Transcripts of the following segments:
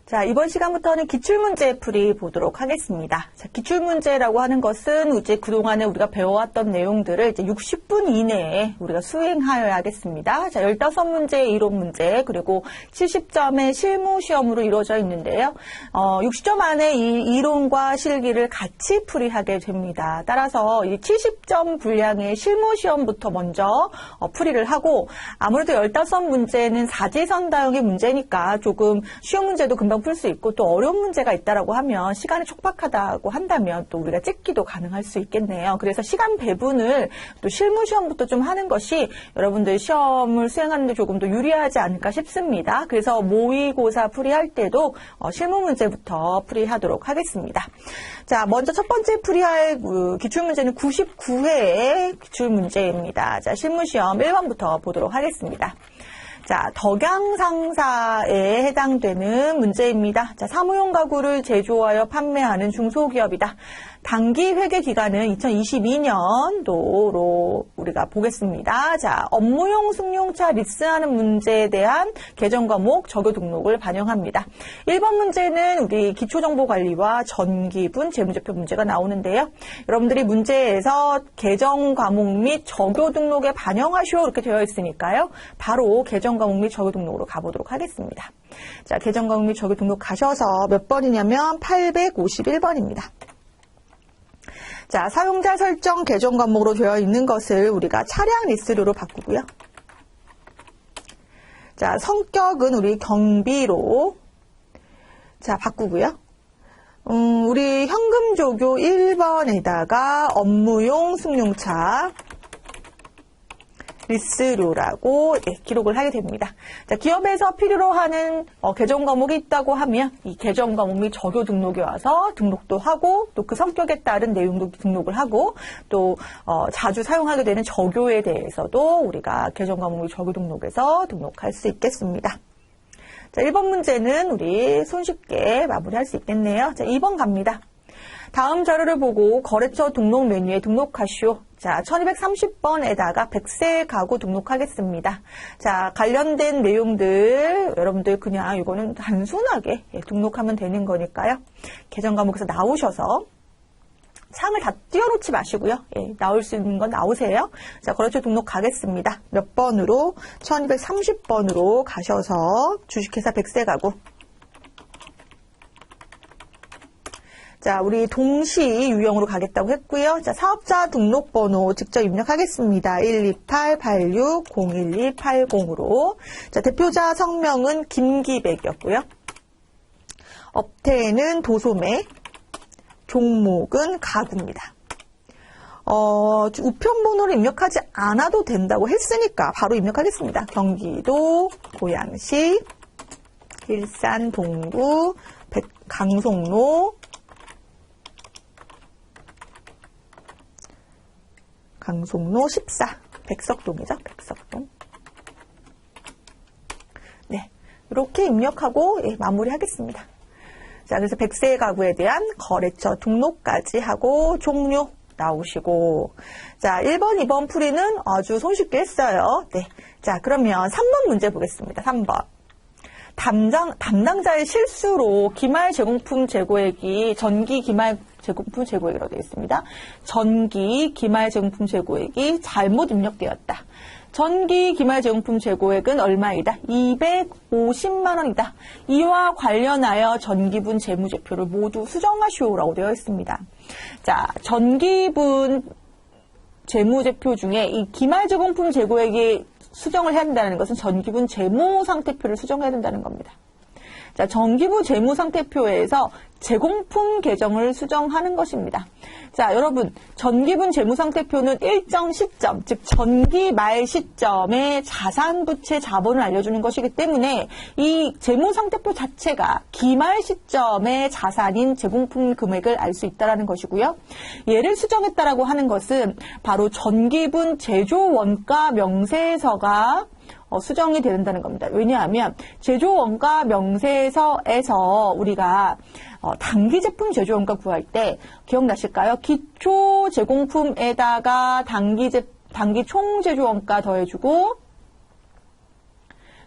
자, 이번 시간부터는 기출문제 풀이 보도록 하겠습니다. 자, 기출문제라고 하는 것은 이제 그동안에 우리가 배워왔던 내용들을 이제 60분 이내에 우리가 수행하여야 하겠습니다. 자, 15문제의 이론 문제, 그리고 70점의 실무 시험으로 이루어져 있는데요. 60점 안에 이 이론과 실기를 같이 풀이하게 됩니다. 따라서 이 70점 분량의 실무 시험부터 먼저 풀이를 하고, 아무래도 15문제는 사지선다형의 문제니까 조금 쉬운 문제도 금방 풀 수 있고 또 어려운 문제가 있다라고 하면 시간이 촉박하다고 한다면 또 우리가 찍기도 가능할 수 있겠네요. 그래서 시간 배분을 또 실무 시험부터 좀 하는 것이 여러분들 시험을 수행하는 데 조금 더 유리하지 않을까 싶습니다. 그래서 모의고사 풀이할 때도 실무 문제부터 풀이하도록 하겠습니다. 자, 먼저 첫 번째 풀이할 기출문제는 99회의 기출문제입니다. 자, 실무 시험 1번부터 보도록 하겠습니다. 자, 덕양상사에 해당되는 문제입니다. 자, 사무용 가구를 제조하여 판매하는 중소기업이다. 단기 회계 기간은 2022년도로 우리가 보겠습니다. 자, 업무용 승용차 리스하는 문제에 대한 개정 과목 적용 등록을 반영합니다. 1번 문제는 우리 기초정보관리와 전기분 재무제표 문제가 나오는데요. 여러분들이 문제에서 개정 과목 및 적용 등록에 반영하시오 이렇게 되어 있으니까요. 바로 개정 과목 및 적용 등록으로 가보도록 하겠습니다. 자, 개정 과목 및 적용 등록 가셔서 몇 번이냐면 851번입니다. 자, 사용자 설정 개정 과목으로 되어 있는 것을 우리가 차량 리스료로 바꾸고요. 자, 성격은 우리 경비로 자 바꾸고요. 우리 현금 조교 1번에다가 업무용 승용차 리스료라고 기록을 하게 됩니다. 자, 기업에서 필요로 하는 개정 과목이 있다고 하면 이 개정 과목 및 적용 등록에 와서 등록도 하고 또 그 성격에 따른 내용도 등록을 하고 또 자주 사용하게 되는 적요에 대해서도 우리가 개정 과목 및 적용 등록에서 등록할 수 있겠습니다. 자, 1번 문제는 우리 손쉽게 마무리할 수 있겠네요. 자, 2번 갑니다. 다음 자료를 보고 거래처 등록 메뉴에 등록하시오. 자, 1230번에다가 100세 가구 등록하겠습니다. 자, 관련된 내용들 여러분들 그냥 이거는 단순하게 등록하면 되는 거니까요. 개정 과목에서 나오셔서 창을 다 띄워놓지 마시고요. 나올 수 있는 건 나오세요. 자, 거래처 등록 가겠습니다. 몇 번으로? 1230번으로 가셔서 주식회사 100세 가구. 자, 우리 동시 유형으로 가겠다고 했고요. 자, 사업자 등록번호 직접 입력하겠습니다. 128-86-01280으로. 자, 대표자 성명은 김기백이었고요. 업태는 도소매, 종목은 가구입니다. 우편번호를 입력하지 않아도 된다고 했으니까 바로 입력하겠습니다. 경기도, 고양시, 일산, 동구, 강송로, 강송로 14, 백석동이죠. 백석동. 네, 이렇게 입력하고 마무리하겠습니다. 자, 그래서 100세 가구에 대한 거래처 등록까지 하고 종료 나오시고, 자, 1번, 2번 풀이는 아주 손쉽게 했어요. 네, 자, 그러면 3번 문제 보겠습니다. 3번. 담당자의 실수로 기말 제공품 재고액이 전기 기말 제공품 재고액이라고 되어 있습니다. 전기 기말 제공품 재고액이 잘못 입력되었다. 전기 기말 제공품 재고액은 얼마이다? 250만 원이다. 이와 관련하여 전기분 재무제표를 모두 수정하시오라고 되어 있습니다. 자, 전기분 재무제표 중에 이 기말 제공품 재고액이 수정을 해야 된다는 것은 전기분 재무상태표를 수정해야 된다는 겁니다. 자, 전기분 재무상태표에서 제공품 계정을 수정하는 것입니다. 자, 여러분, 전기분 재무상태표는 일정 시점, 즉 전기 말 시점에 자산부채 자본을 알려주는 것이기 때문에 이 재무상태표 자체가 기말 시점의 자산인 제공품 금액을 알 수 있다는 것이고요. 얘를 수정했다라고 하는 것은 바로 전기분 제조 원가 명세서가 수정이 된다는 겁니다. 왜냐하면 제조원가 명세서에서 우리가 단기 제품 제조원가 구할 때 기억나실까요? 기초 제공품에다가 단기 총 제조원가 더해주고,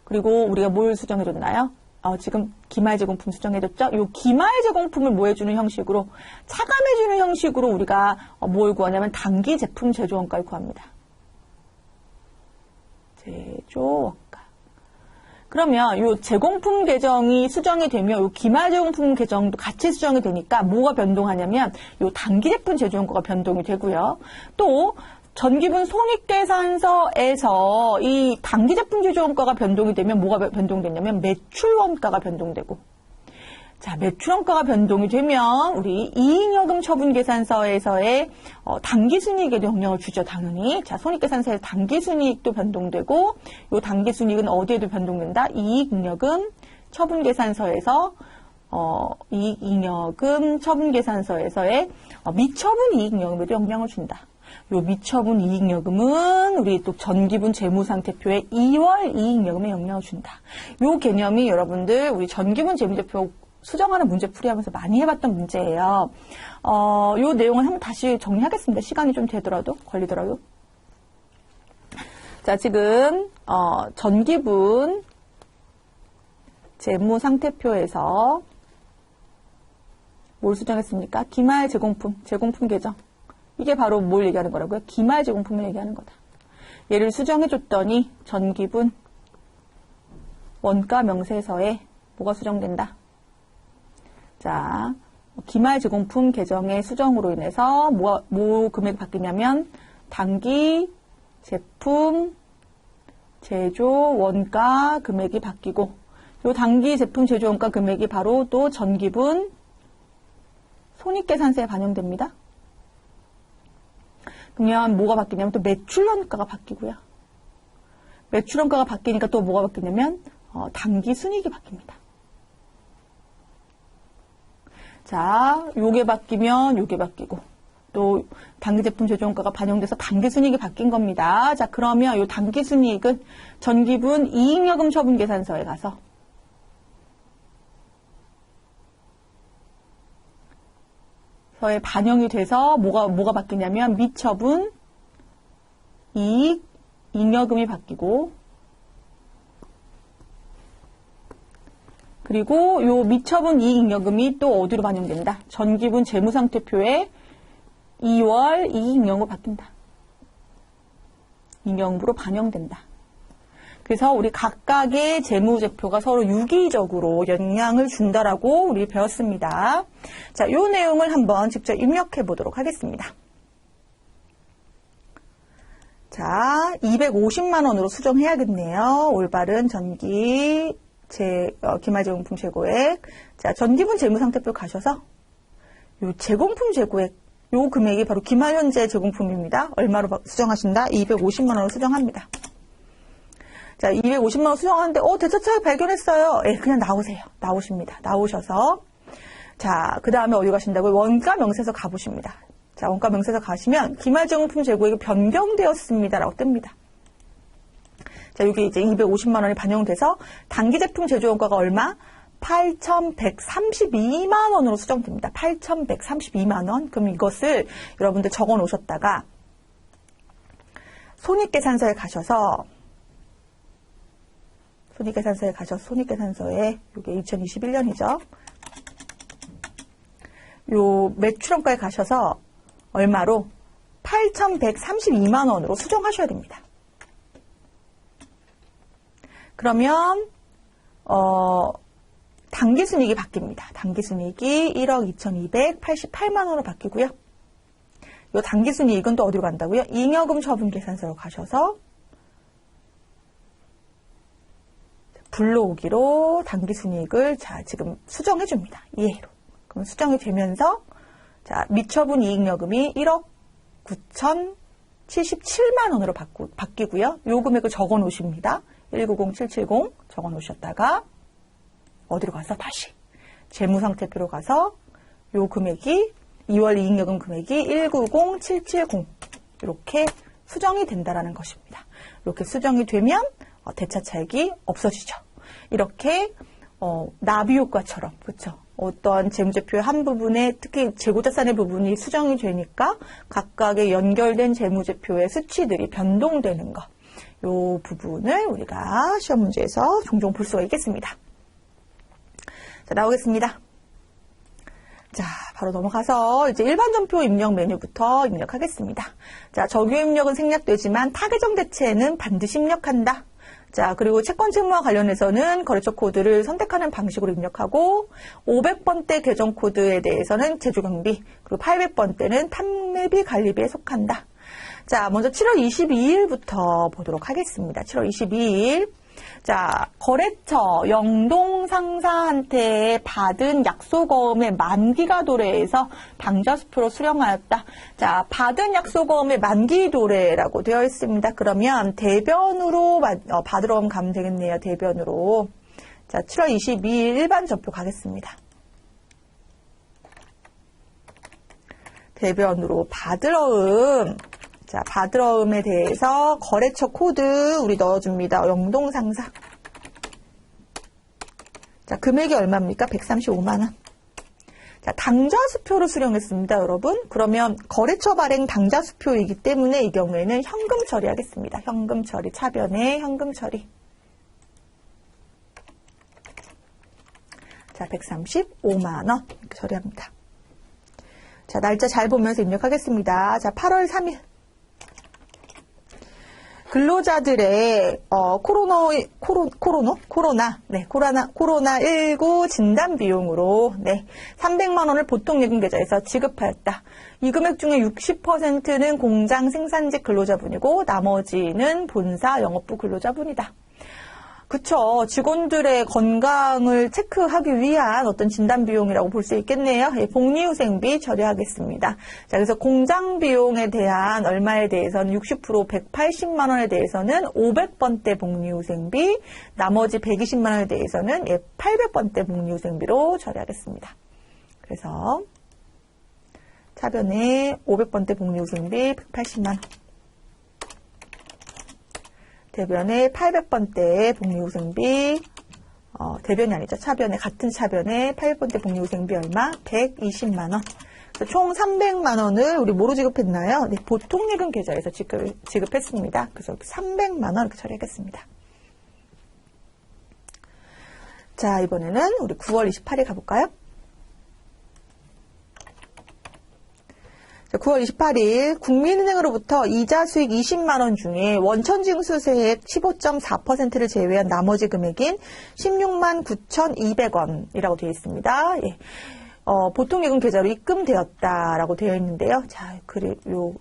그리고 우리가 뭘 수정해줬나요? 지금 기말제공품 수정해줬죠? 요 기말제공품을 뭐 해주는 형식으로, 차감해주는 형식으로 우리가 뭘 구하냐면 단기 제품 제조원가를 구합니다. 제조원가. 그러면 요 제공품 계정이 수정이 되면 요 기말제공품 계정도 같이 수정이 되니까 뭐가 변동하냐면 요 단기 제품 제조원가가 변동이 되고요. 또 전기분 손익계산서에서 이 단기 제품 제조원가가 변동이 되면 뭐가 변동되냐면 매출원가가 변동되고, 자, 매출원가가 변동이 되면 우리 이익여금 처분계산서에서의 단기순이익에도 영향을 주죠, 당연히. 자, 손익계산서에서 단기순이익도 변동되고, 이 단기순이익은 어디에도 변동된다? 이익여금 처분계산서에서 이익여금 처분계산서에서의 미처분 이익여금에도 영향을 준다. 요 미처분 이익여금은 우리 또 전기분 재무상태표의 2월 이익여금에 영향을 준다. 요 개념이 여러분들 우리 전기분 재무제표 수정하는 문제 풀이하면서 많이 해봤던 문제예요. 요 내용을 한번 다시 정리하겠습니다. 시간이 좀 되더라도, 걸리더라도. 자, 지금, 전기분 재무상태표에서 뭘 수정했습니까? 기말 제공품 계정. 이게 바로 뭘 얘기하는 거라고요? 기말 제공품을 얘기하는 거다. 얘를 수정해줬더니 전기분 원가 명세서에 뭐가 수정된다? 자, 기말 제공품 계정의 수정으로 인해서 뭐 금액이 바뀌냐면 단기 제품 제조 원가 금액이 바뀌고, 요 단기 제품 제조 원가 금액이 바로 또 전기분 손익계산서에 반영됩니다. 그러면 뭐가 바뀌냐면 또 매출원가가 바뀌고요. 매출원가가 바뀌니까 또 뭐가 바뀌냐면 단기 순이익이 바뀝니다. 자, 요게 바뀌면 요게 바뀌고, 또 단기 제품 제조원가가 반영돼서 단기 순이익이 바뀐 겁니다. 자, 그러면 요 단기 순이익은 전기분 이익여금 처분계산서에 가서 서에 반영이 돼서 뭐가 바뀌냐면 미처분 이익여금이 바뀌고, 그리고 요 미처분 이익여금이 또 어디로 반영된다? 전기분 재무상태표에 2월 이익여금으로 바뀐다. 이익여금으로 반영된다. 그래서 우리 각각의 재무제표가 서로 유기적으로 영향을 준다라고 우리 배웠습니다. 자, 요 내용을 한번 직접 입력해 보도록 하겠습니다. 자, 250만 원으로 수정해야겠네요. 올바른 전기 기말제공품 재고액. 자, 전기분 재무상태표 가셔서 요 제공품 재고액, 요 금액이 바로 기말 현재 제공품입니다. 얼마로 수정하신다? 250만 원으로 수정합니다. 자, 250만 원 수정하는데 대차차액 발견했어요. 예, 그냥 나오세요. 나오십니다. 나오셔서 자, 그 다음에 어디 가신다고요? 원가 명세서 가보십니다. 자, 원가 명세서 가시면 기말제공품 재고액이 변경되었습니다라고 뜹니다. 자, 여기 이제 250만 원이 반영돼서 단기 제품 제조 원가가 얼마? 8,132만 원으로 수정됩니다. 8,132만 원. 그럼 이것을 여러분들 적어 놓으셨다가 손익계산서에 가셔서 손익계산서에 이게 2021년이죠. 요 매출원가에 가셔서 얼마로? 8,132만 원으로 수정하셔야 됩니다. 그러면 당기순이익이 바뀝니다. 당기순이익이 1억 2,288만 원으로 바뀌고요. 요 당기순이익은 또 어디로 간다고요? 잉여금 처분계산서로 가셔서 불러오기로 당기순이익을 자 지금 수정해 줍니다. 이해로. 그럼 수정이 되면서 자 미처분 이익여금이 1억 9,077만 원으로 바뀌고요. 요 금액을 적어 놓으십니다. 190770 적어 놓으셨다가 어디로 가서 다시 재무상태표로 가서 요 금액이 2월 이익여금 금액이 190770 이렇게 수정이 된다라는 것입니다. 이렇게 수정이 되면 대차차익이 없어지죠. 이렇게 나비효과처럼 그렇죠. 어떤 재무제표의 한 부분에 특히 재고자산의 부분이 수정이 되니까 각각의 연결된 재무제표의 수치들이 변동되는 것. 이 부분을 우리가 시험 문제에서 종종 볼 수가 있겠습니다. 자, 나오겠습니다. 자, 바로 넘어가서 이제 일반 점표 입력 메뉴부터 입력하겠습니다. 자, 정규 입력은 생략되지만 타계정 대체는 반드시 입력한다. 자, 그리고 채권 채무와 관련해서는 거래처 코드를 선택하는 방식으로 입력하고 500번대 계정 코드에 대해서는 제조 경비, 그리고 800번대는 판매비 관리비에 속한다. 자, 먼저 7월 22일부터 보도록 하겠습니다. 7월 22일. 자, 거래처 영동 상사한테 받은 약속어음의 만기가 도래해서 당좌수표로 수령하였다. 자, 받은 약속어음의 만기 도래라고 되어 있습니다. 그러면 대변으로 받으러 가면 되겠네요. 대변으로. 자, 7월 22일 일반 접표 가겠습니다. 대변으로 받으러음. 자, 받으러음에 대해서 거래처 코드 우리 넣어줍니다. 영동상사. 자, 금액이 얼마입니까? 135만원. 자, 당좌수표로 수령했습니다, 여러분. 그러면 거래처 발행 당좌수표이기 때문에 이 경우에는 현금 처리하겠습니다. 현금 처리, 차변에 현금 처리. 자, 135만원 이렇게 처리합니다. 자, 날짜 잘 보면서 입력하겠습니다. 자, 8월 3일. 근로자들의 코로나19 진단 비용으로 300만 원을 보통 예금 계좌에서 지급하였다. 이 금액 중에 60%는 공장 생산직 근로자분이고 나머지는 본사 영업부 근로자분이다. 그쵸. 직원들의 건강을 체크하기 위한 어떤 진단 비용이라고 볼 수 있겠네요. 예, 복리후생비 처리하겠습니다. 자, 그래서 공장 비용에 대한 얼마에 대해서는 60% 180만 원에 대해서는 500번대 복리후생비, 나머지 120만 원에 대해서는 800번대 복리후생비로 처리하겠습니다. 그래서 차변에 500번대 복리후생비 180만 원. 대변에 800번대 복리후생비, 대변이 아니죠. 차변에, 같은 차변에 800번대 복리후생비 얼마? 120만원. 총 300만원을 우리 뭐로 지급했나요? 네, 보통예금 계좌에서 지급했습니다. 그래서 300만원 이렇게 처리하겠습니다. 자, 이번에는 우리 9월 28일 가볼까요? 9월 28일 국민은행으로부터 이자 수익 20만 원 중에 원천징수세액 15.4%를 제외한 나머지 금액인 16만 9,200원이라고 되어 있습니다. 예. 보통예금 계좌로 입금되었다라고 되어 있는데요. 자, 요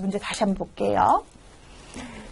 문제 다시 한번 볼게요.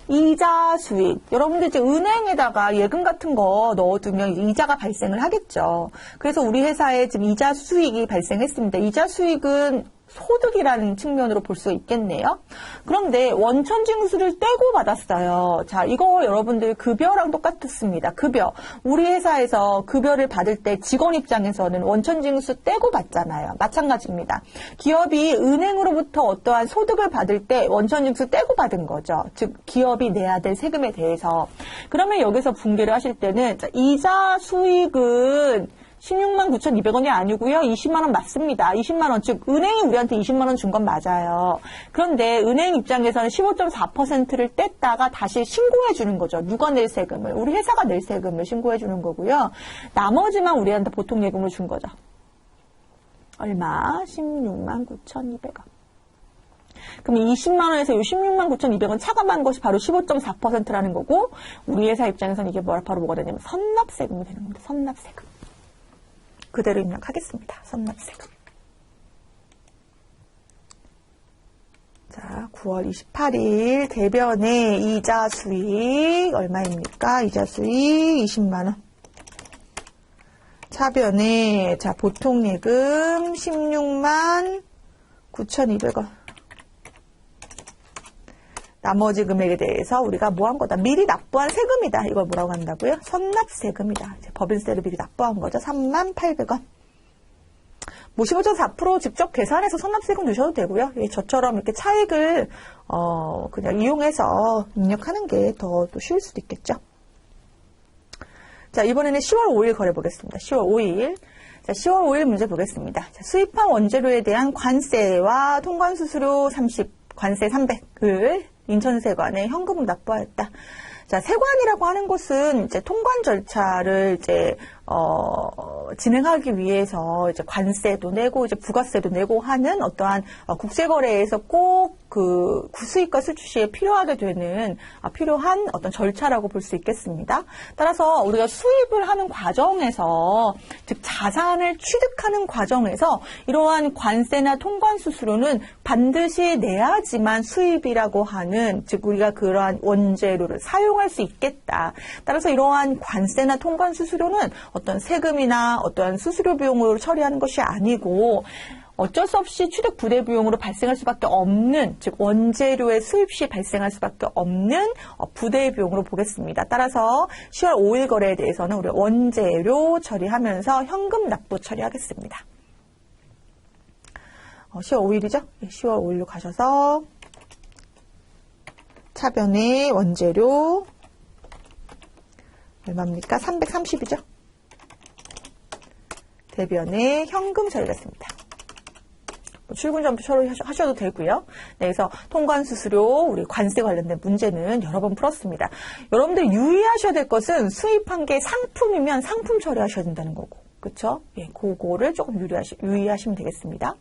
이자 수익. 여러분들 이제 은행에다가 예금 같은 거 넣어두면 이자가 발생을 하겠죠. 그래서 우리 회사에 지금 이자 수익이 발생했습니다. 이자 수익은 소득이라는 측면으로 볼 수 있겠네요. 그런데 원천징수를 떼고 받았어요. 자, 이거 여러분들 급여랑 똑같습니다. 급여. 우리 회사에서 급여를 받을 때 직원 입장에서는 원천징수 떼고 받잖아요. 마찬가지입니다. 기업이 은행으로부터 어떠한 소득을 받을 때 원천징수 떼고 받은 거죠. 즉 기업이 내야 될 세금에 대해서. 그러면 여기서 분개를 하실 때는 이자 수익은 16만 9,200원이 아니고요. 20만 원 맞습니다. 20만 원. 즉 은행이 우리한테 20만 원 준 건 맞아요. 그런데 은행 입장에서는 15.4%를 뗐다가 다시 신고해 주는 거죠. 누가 낼 세금을. 우리 회사가 낼 세금을 신고해 주는 거고요. 나머지만 우리한테 보통 예금을 준 거죠. 얼마? 16만 9,200원. 그럼 20만 원에서 이 16만 9,200원 차감한 것이 바로 15.4%라는 거고 우리 회사 입장에서는 이게 바로 뭐가 되냐면 선납세금이 되는 겁니다. 선납세금. 그대로 입력하겠습니다. 선납세금. 자, 9월 28일 대변에 이자 수익 얼마입니까? 이자 수익 20만원. 차변에 자 보통예금 16만 9,200원. 나머지 금액에 대해서 우리가 뭐 한 거다? 미리 납부한 세금이다. 이걸 뭐라고 한다고요? 선납세금이다. 법인세를 미리 납부한 거죠. 3만 800원. 뭐 15.4% 직접 계산해서 선납세금 넣으셔도 되고요. 예, 저처럼 이렇게 차익을 그냥 이용해서 입력하는 게 더 또 쉬울 수도 있겠죠. 자, 이번에는 10월 5일 거래 보겠습니다. 10월 5일. 자, 10월 5일 문제 보겠습니다. 자, 수입한 원재료에 대한 관세와 통관수수료 30, 관세 300을 인천세관에 현금으로 납부하였다. 자, 세관이라고 하는 곳은 이제 통관 절차를 이제 진행하기 위해서 이제 관세도 내고 이제 부가세도 내고 하는 어떠한 국제거래에서 꼭 그 수입과 수출 시에 필요하게 되는 필요한 어떤 절차라고 볼 수 있겠습니다. 따라서 우리가 수입을 하는 과정에서 즉 자산을 취득하는 과정에서 이러한 관세나 통관 수수료는 반드시 내야지만 수입이라고 하는 즉 우리가 그러한 원재료를 사용할 수 있겠다. 따라서 이러한 관세나 통관 수수료는 어떤 세금이나 어떠한 수수료 비용으로 처리하는 것이 아니고 어쩔 수 없이 취득 부대 비용으로 발생할 수밖에 없는 즉 원재료의 수입 시 발생할 수밖에 없는 부대 비용으로 보겠습니다. 따라서 10월 5일 거래에 대해서는 우리 원재료 처리하면서 현금 납부 처리하겠습니다. 10월 5일이죠? 10월 5일로 가셔서 차변의 원재료 얼마입니까? 330이죠? 대변에 현금 처리했습니다. 출근 전부 처리하셔도 되고요. 네, 그래서 통관 수수료, 우리 관세 관련된 문제는 여러 번 풀었습니다. 여러분들 유의하셔야 될 것은 수입한 게 상품이면 상품 처리하셔야 된다는 거고, 그렇죠? 예, 그거를 조금 유의하시면 되겠습니다.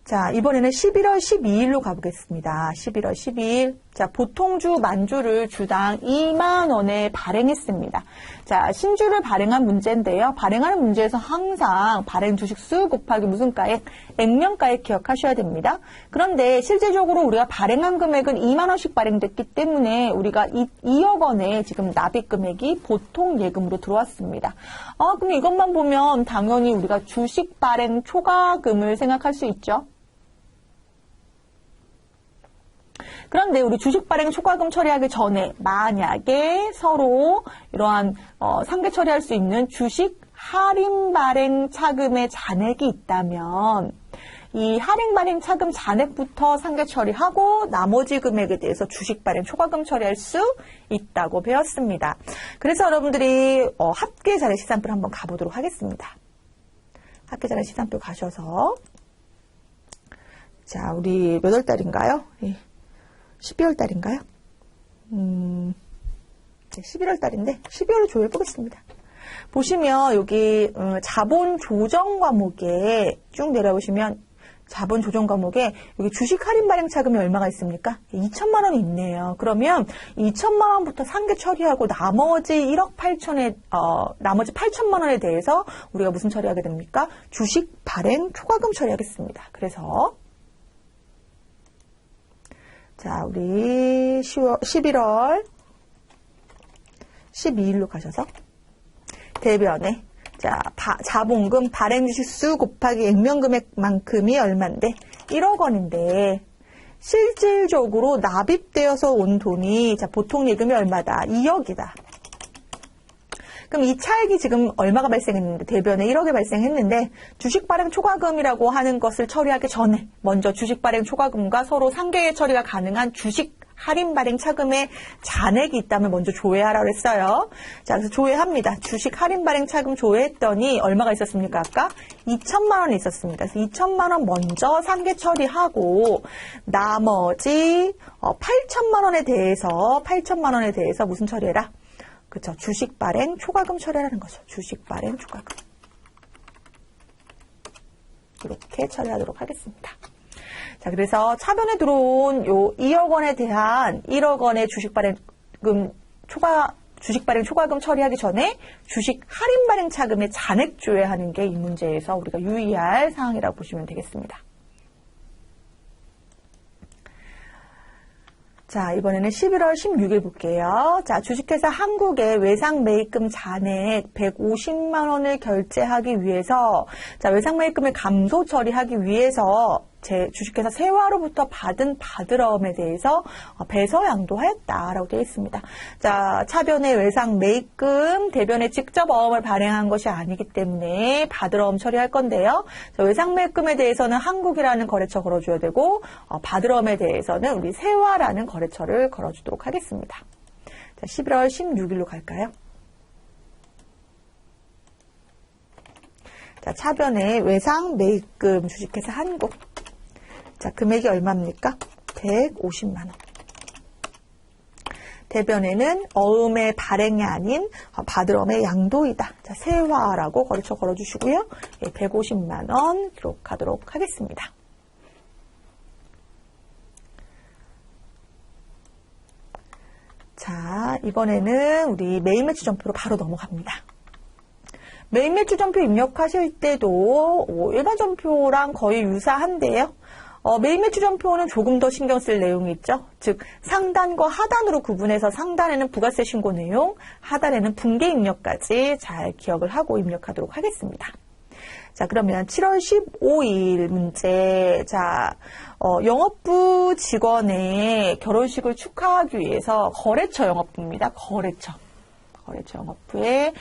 자, 이번에는 11월 12일로 가보겠습니다. 11월 12일. 자, 보통주 만주를 주당 2만 원에 발행했습니다. 자, 신주를 발행한 문제인데요. 발행하는 문제에서 항상 발행 주식수 곱하기 무슨 가액? 액면가액 기억하셔야 됩니다. 그런데 실제적으로 우리가 발행한 금액은 2만 원씩 발행됐기 때문에 우리가 2억 원의 지금 납입 금액이 보통 예금으로 들어왔습니다. 그럼 이것만 보면 당연히 우리가 주식 발행 초과금을 생각할 수 있죠. 그런데 우리 주식 발행 초과금 처리하기 전에 만약에 서로 이러한 상계 처리할 수 있는 주식 할인 발행 차금의 잔액이 있다면 이 할인 발행 차금 잔액부터 상계 처리하고 나머지 금액에 대해서 주식 발행 초과금 처리할 수 있다고 배웠습니다. 그래서 여러분들이 합계자료 시산표를 한번 가보도록 하겠습니다. 합계자료 시산표 가셔서 자, 우리 몇 월 달인가요? 12월 달인가요? 11월 달인데 12월로 조회해 보겠습니다. 보시면 여기 자본 조정 과목에 쭉 내려오시면 자본 조정 과목에 여기 주식 할인 발행 차금이 얼마가 있습니까? 2천만 원이 있네요. 그러면 2천만 원부터 상계 처리하고 나머지 1억 8천에 나머지 8천만 원에 대해서 우리가 무슨 처리하게 됩니까? 주식 발행 초과금 처리하겠습니다. 그래서 자, 우리 11월 12일로 가셔서 대변에 자, 자본금 발행 주식수 곱하기 액면금액만큼이 얼마인데 1억 원인데 실질적으로 납입되어서 온 돈이 자, 보통 예금이 얼마다? 2억이다. 그럼 이 차액이 지금 얼마가 발생했는데 대변에 1억이 발생했는데 주식 발행 초과금이라고 하는 것을 처리하기 전에 먼저 주식 발행 초과금과 서로 상계 처리가 가능한 주식 할인 발행 차금의 잔액이 있다면 먼저 조회하라고 했어요. 자, 그래서 조회합니다. 주식 할인 발행 차금 조회했더니 얼마가 있었습니까? 아까 2천만 원이 있었습니다. 그래서 2천만 원 먼저 상계 처리하고 나머지 8천만 원에 대해서 무슨 처리해라? 그렇죠. 주식 발행 초과금 처리하라는 거죠. 주식 발행 초과금. 이렇게 처리하도록 하겠습니다. 자, 그래서 차변에 들어온 요 2억 원에 대한 1억 원의 주식 발행금 주식 발행 초과금 처리하기 전에 주식 할인 발행 차금의 잔액 조회하는 게 이 문제에서 우리가 유의할 사항이라고 보시면 되겠습니다. 자, 이번에는 11월 16일 볼게요. 자, 주식회사 한국의 외상 매입금 잔액 150만 원을 결제하기 위해서 자, 외상 매입금을 감소 처리하기 위해서 제 주식회사 세화로부터 받은 바드러움에 대해서 배서 양도하였다라고 되어 있습니다. 자, 차변의 외상 매입금, 대변에 직접 어음을 발행한 것이 아니기 때문에 바드러움 처리할 건데요. 자, 외상 매입금에 대해서는 한국이라는 거래처 걸어줘야 되고 바드러움에 대해서는 우리 세화라는 거래처를 걸어주도록 하겠습니다. 자, 11월 16일로 갈까요? 자, 차변의 외상 매입금 주식회사 한국. 자, 금액이 얼마입니까? 150만 원. 대변에는 어음의 발행이 아닌 바드럼의 양도이다. 자, 세화라고 거래처 걸어주시고요. 예, 150만 원 기록하도록 하겠습니다. 자, 이번에는 우리 메인 매출 전표로 바로 넘어갑니다. 메인 매출 전표 입력하실 때도 일반 전표랑 거의 유사한데요. 메인 매출 전표는 조금 더 신경 쓸 내용이 있죠. 즉 상단과 하단으로 구분해서 상단에는 부가세 신고 내용, 하단에는 분계 입력까지 잘 기억을 하고 입력하도록 하겠습니다. 자, 그러면 7월 15일 문제. 자, 영업부 직원의 결혼식을 축하하기 위해서 거래처 영업부입니다. 거래처 영업부에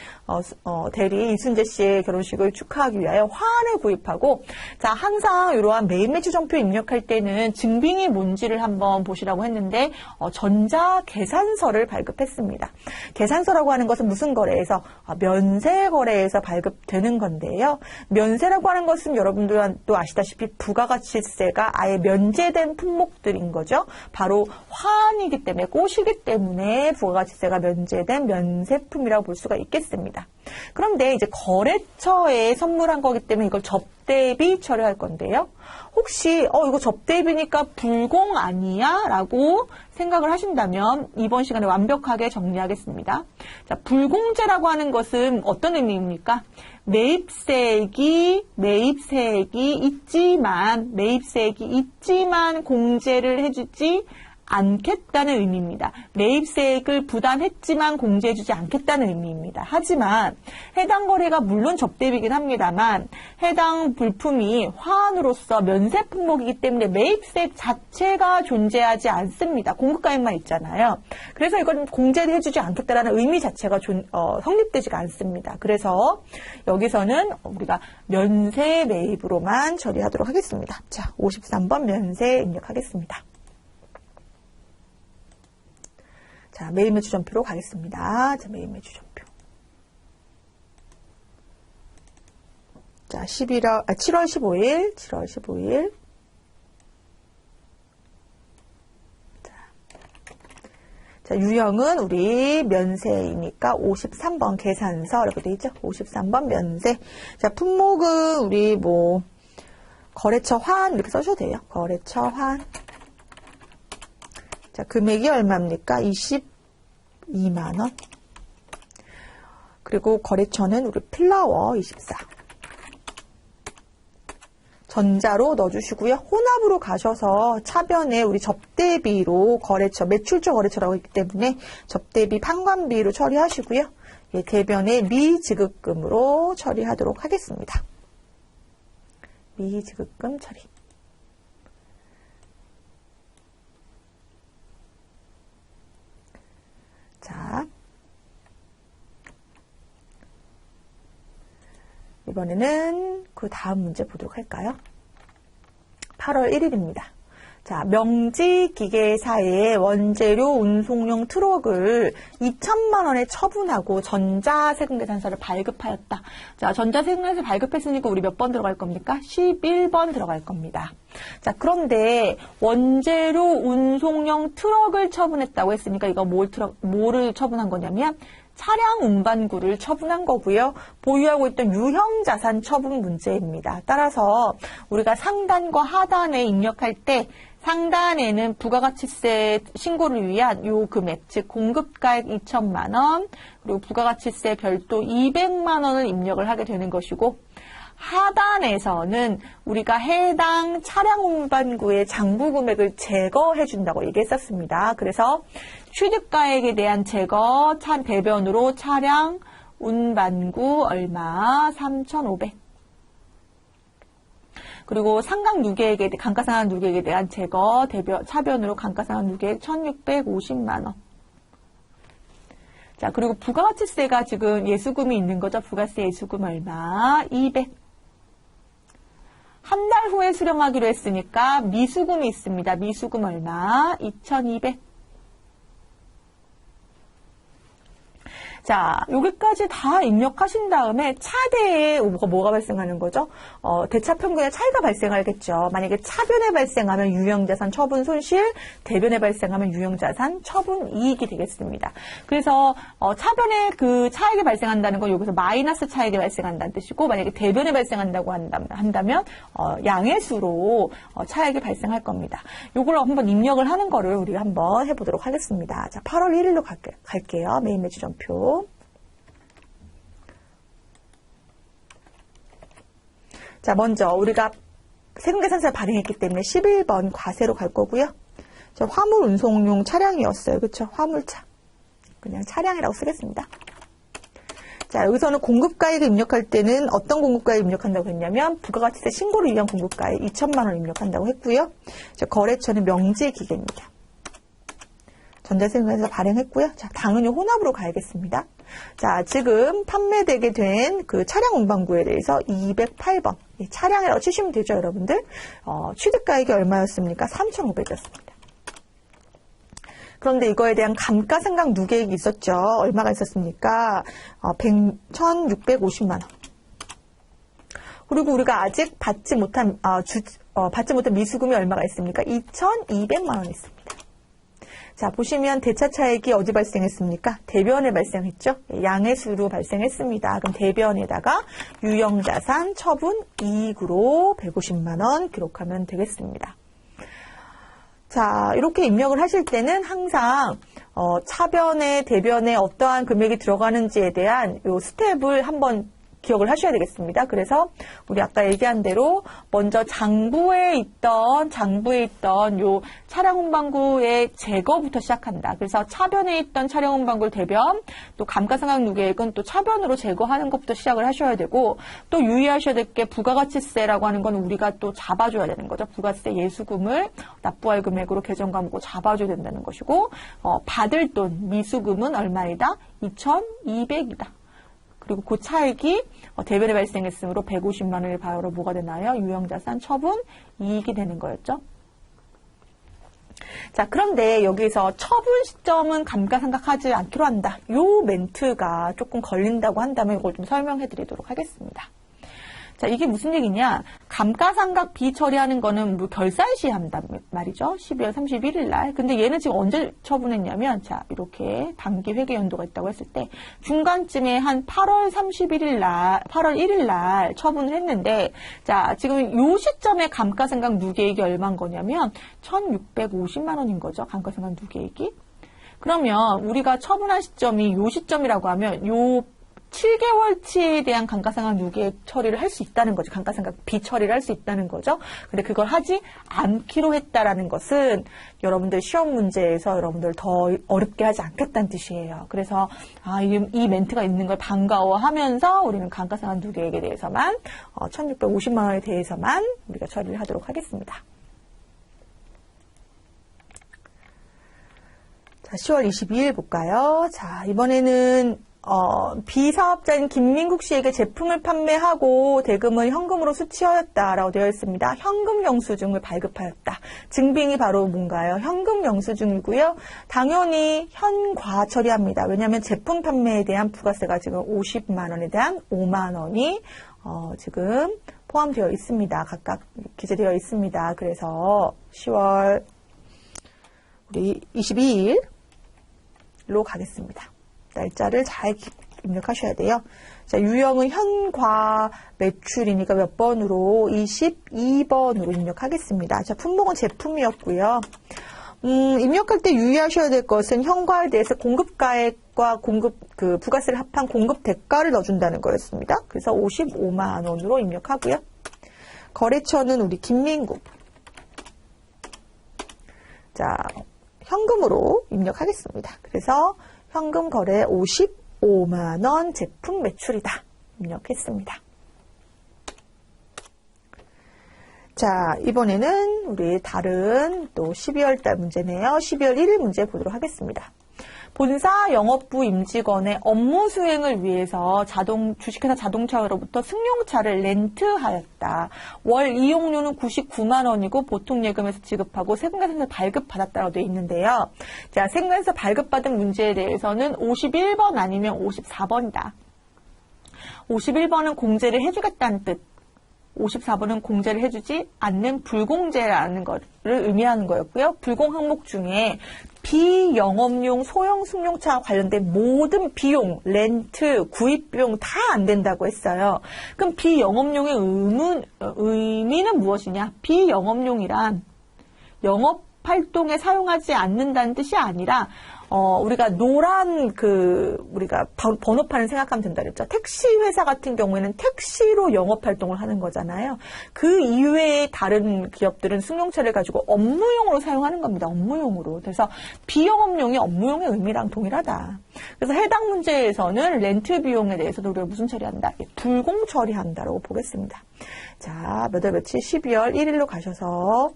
대리 이순재 씨의 결혼식을 축하하기 위하여 화환을 구입하고, 자, 항상 이러한 메인 매출 전표 입력할 때는 증빙이 뭔지를 한번 보시라고 했는데 전자 계산서를 발급했습니다. 계산서라고 하는 것은 무슨 거래에서 면세 거래에서 발급되는 건데요. 면세라고 하는 것은 여러분들도 아시다시피 부가가치세가 아예 면제된 품목들인 거죠. 바로 화환이기 때문에, 꽃이기 때문에 부가가치세가 면제된 면세품이라고 볼 수가 있겠습니다. 그런데 이제 거래처에 선물한 거기 때문에 이걸 접대비 처리할 건데요. 혹시 이거 접대비니까 불공 아니야? 라고 생각을 하신다면 이번 시간에 완벽하게 정리하겠습니다. 자, 불공제라고 하는 것은 어떤 의미입니까? 매입세액이 있지만 공제를 해주지 않겠다는 의미입니다. 매입세액을 부담했지만 공제해주지 않겠다는 의미입니다. 하지만 해당 거래가 물론 접대비이긴 합니다만 해당 물품이 화환으로서 면세 품목이기 때문에 매입세액 자체가 존재하지 않습니다. 공급가액만 있잖아요. 그래서 이건 공제를 해주지 않겠다라는 의미 자체가 성립되지가 않습니다. 그래서 여기서는 우리가 면세 매입으로만 처리하도록 하겠습니다. 자, 53번 면세 입력하겠습니다. 자, 메인 매출 전표로 가겠습니다. 자, 메인 매출 전표. 자, 7월 15일. 자, 유형은 우리 면세이니까 53번 계산서라고 되어 있죠. 53번 면세. 자, 품목은 우리 거래처 화환 이렇게 써셔도 돼요. 거래처 화환. 자, 금액이 얼마입니까? 22만 원. 그리고 거래처는 우리 플라워 24. 전자로 넣어주시고요. 혼합으로 가셔서 차변에 우리 접대비로 거래처, 매출처 거래처라고 있기 때문에 접대비 판관비로 처리하시고요. 예, 대변에 미지급금으로 처리하도록 하겠습니다. 미지급금 처리. 자, 이번에는 그 다음 문제 보도록 할까요? 8월 1일입니다. 자, 명지기계사의 원재료 운송용 트럭을 2천만 원에 처분하고 전자세금계산서를 발급하였다. 자, 전자세금계산서 발급했으니까 우리 몇 번 들어갈 겁니까? 11번 들어갈 겁니다. 자, 그런데 원재료 운송용 트럭을 처분했다고 했으니까 이거 뭐를 처분한 거냐면 차량 운반구를 처분한 거고요. 보유하고 있던 유형자산 처분 문제입니다. 따라서 우리가 상단과 하단에 입력할 때 상단에는 부가가치세 신고를 위한 요 금액, 즉 공급가액 2천만 원, 그리고 부가가치세 별도 200만 원을 입력을 하게 되는 것이고, 하단에서는 우리가 해당 차량 운반구의 장부 금액을 제거해 준다고 얘기했었습니다. 그래서 취득가액에 대한 제거, 대변으로 차량 운반구 얼마? 3,500. 그리고 상각 누계액에 감가상각 누계액에 대한 제거, 차변으로 감가상각 누계액 1,650만 원. 자, 그리고 부가가치세가 지금 예수금이 있는 거죠. 부가세 예수금 얼마? 200. 한 달 후에 수령하기로 했으니까 미수금이 있습니다. 미수금 얼마? 2,200. 자, 여기까지 다 입력하신 다음에 차대에 뭐가 발생하는 거죠? 대차 평균의 차이가 발생하겠죠. 만약에 차변에 발생하면 유형자산 처분 손실, 대변에 발생하면 유형자산 처분 이익이 되겠습니다. 그래서 차변에 그 차익이 발생한다는 건 여기서 마이너스 차익이 발생한다는 뜻이고, 만약에 대변에 발생한다고 한다면 양의 수로 차익이 발생할 겁니다. 요걸 한번 입력을 하는 거를 우리가 한번 해보도록 하겠습니다. 자, 8월 1일로 갈게요. 메인 매출 전표. 자, 먼저 우리가 세금계산서를 발행했기 때문에 11번 과세로 갈 거고요. 자, 화물 운송용 차량이었어요. 그렇죠? 화물차. 그냥 차량이라고 쓰겠습니다. 자, 여기서는 공급가액을 입력할 때는 어떤 공급가액 입력한다고 했냐면 부가가치세 신고를 위한 공급가액 2천만 원 입력한다고 했고요. 자, 거래처는 명제기계입니다. 전자세금에서 발행했고요. 자, 당연히 혼합으로 가야겠습니다. 자, 지금 판매되게 된 그 차량 운반구에 대해서 208번 차량이라고 치시면 되죠, 여러분들. 취득가액이 얼마였습니까? 3,500이었습니다. 그런데 이거에 대한 감가상각 누계액이 있었죠. 얼마가 있었습니까? 1,650만 원. 그리고 우리가 아직 받지 못한 미수금이 얼마가 있습니까? 2,200만 원 있습니다. 자, 보시면 대차 차익이 어디 발생했습니까? 대변에 발생했죠. 양의 수로 발생했습니다. 그럼 대변에다가 유형자산 처분 이익으로 150만 원 기록하면 되겠습니다. 자, 이렇게 입력을 하실 때는 항상 차변에 대변에 어떠한 금액이 들어가는지에 대한 요 스텝을 한번 기억을 하셔야 되겠습니다. 그래서 우리 아까 얘기한 대로 먼저 장부에 있던 요 차량 운반구의 제거부터 시작한다. 그래서 차변에 있던 차량 운반구 대변, 또 감가상각 누계액은 또 차변으로 제거하는 것부터 시작을 하셔야 되고, 또 유의하셔야 될 게 부가가치세라고 하는 건 우리가 또 잡아줘야 되는 거죠. 부가세 예수금을 납부할 금액으로 개정 과목으로 잡아줘야 된다는 것이고, 받을 돈 미수금은 얼마이다? 2,200이다. 그리고 그 차익이 대변에 발생했으므로 150만 원이 바로 뭐가 되나요? 유형자산 처분 이익이 되는 거였죠. 자, 그런데 여기서 처분 시점은 감가상각하지 않기로 한다. 요 멘트가 조금 걸린다고 한다면 이걸 좀 설명해 드리도록 하겠습니다. 자, 이게 무슨 얘기냐? 감가상각 비처리하는 거는 결산 시 한단 말이죠. 12월 31일 날. 근데 얘는 지금 언제 처분했냐면, 자, 이렇게 단기 회계 연도가 있다고 했을 때 중간쯤에 한 8월 1일 날 처분을 했는데, 자, 지금 요 시점에 감가상각 누계액이 얼마인 거냐면 1,650만 원인 거죠. 감가상각 누계액이. 그러면 우리가 처분한 시점이 요 시점이라고 하면 요 7개월치에 대한 감가상각 누계액 처리를 할 수 있다는 거죠. 감가상각 비처리를 할 수 있다는 거죠. 근데 그걸 하지 않기로 했다라는 것은 여러분들 시험 문제에서 여러분들 더 어렵게 하지 않겠다는 뜻이에요. 그래서 이 멘트가 있는 걸 반가워하면서 우리는 감가상각 누계액에 대해서만 1,650만 원에 대해서만 우리가 처리를 하도록 하겠습니다. 자, 10월 22일 볼까요? 자, 이번에는 비사업자인 김민국 씨에게 제품을 판매하고 대금을 현금으로 수취하였다라고 되어 있습니다. 현금 영수증을 발급하였다. 증빙이 바로 뭔가요? 현금 영수증이고요. 당연히 현과 처리합니다. 왜냐하면 제품 판매에 대한 부가세가 지금 50만 원에 대한 5만 원이 지금 포함되어 있습니다. 각각 기재되어 있습니다. 그래서 10월 우리 22일로 가겠습니다. 날짜를 잘 입력하셔야 돼요. 자, 유형은 현과 매출이니까 몇 번으로? 22번으로 입력하겠습니다. 자, 품목은 제품이었고요. 입력할 때 유의하셔야 될 것은 현과에 대해서 공급가액과 부가세를 합한 공급 대가를 넣어준다는 거였습니다. 그래서 55만 원으로 입력하고요. 거래처는 우리 김민국. 자, 현금으로 입력하겠습니다. 그래서 현금 거래 55만 원 제품 매출이다. 입력했습니다. 자, 이번에는 우리 다른 또 12월 달 문제네요. 12월 1일 문제 보도록 하겠습니다. 본사 영업부 임직원의 업무 수행을 위해서 주식회사 자동차로부터 승용차를 렌트하였다. 월 이용료는 99만 원이고 보통 예금에서 지급하고 세금계산서 발급받았다고 되어 있는데요. 자, 세금계산서 발급받은 문제에 대해서는 51번 아니면 54번이다. 51번은 공제를 해주겠다는 뜻. 54번은 공제를 해주지 않는 불공제라는 것을 의미하는 거였고요. 불공 항목 중에 비영업용 소형 승용차와 관련된 모든 비용, 렌트, 구입 비용 다 안 된다고 했어요. 그럼 비영업용의 의미는 무엇이냐? 비영업용이란 영업 활동에 사용하지 않는다는 뜻이 아니라 우리가 노란 우리가 번호판을 생각하면 된다 그랬죠. 택시 회사 같은 경우에는 택시로 영업 활동을 하는 거잖아요. 그 이외의 다른 기업들은 승용차를 가지고 업무용으로 사용하는 겁니다. 업무용으로. 그래서 비영업용이 업무용의 의미랑 동일하다. 그래서 해당 문제에서는 렌트 비용에 대해서도 우리가 무슨 처리한다? 불공 처리한다라고 보겠습니다. 자, 몇 월 며칠 12월 1일로 가셔서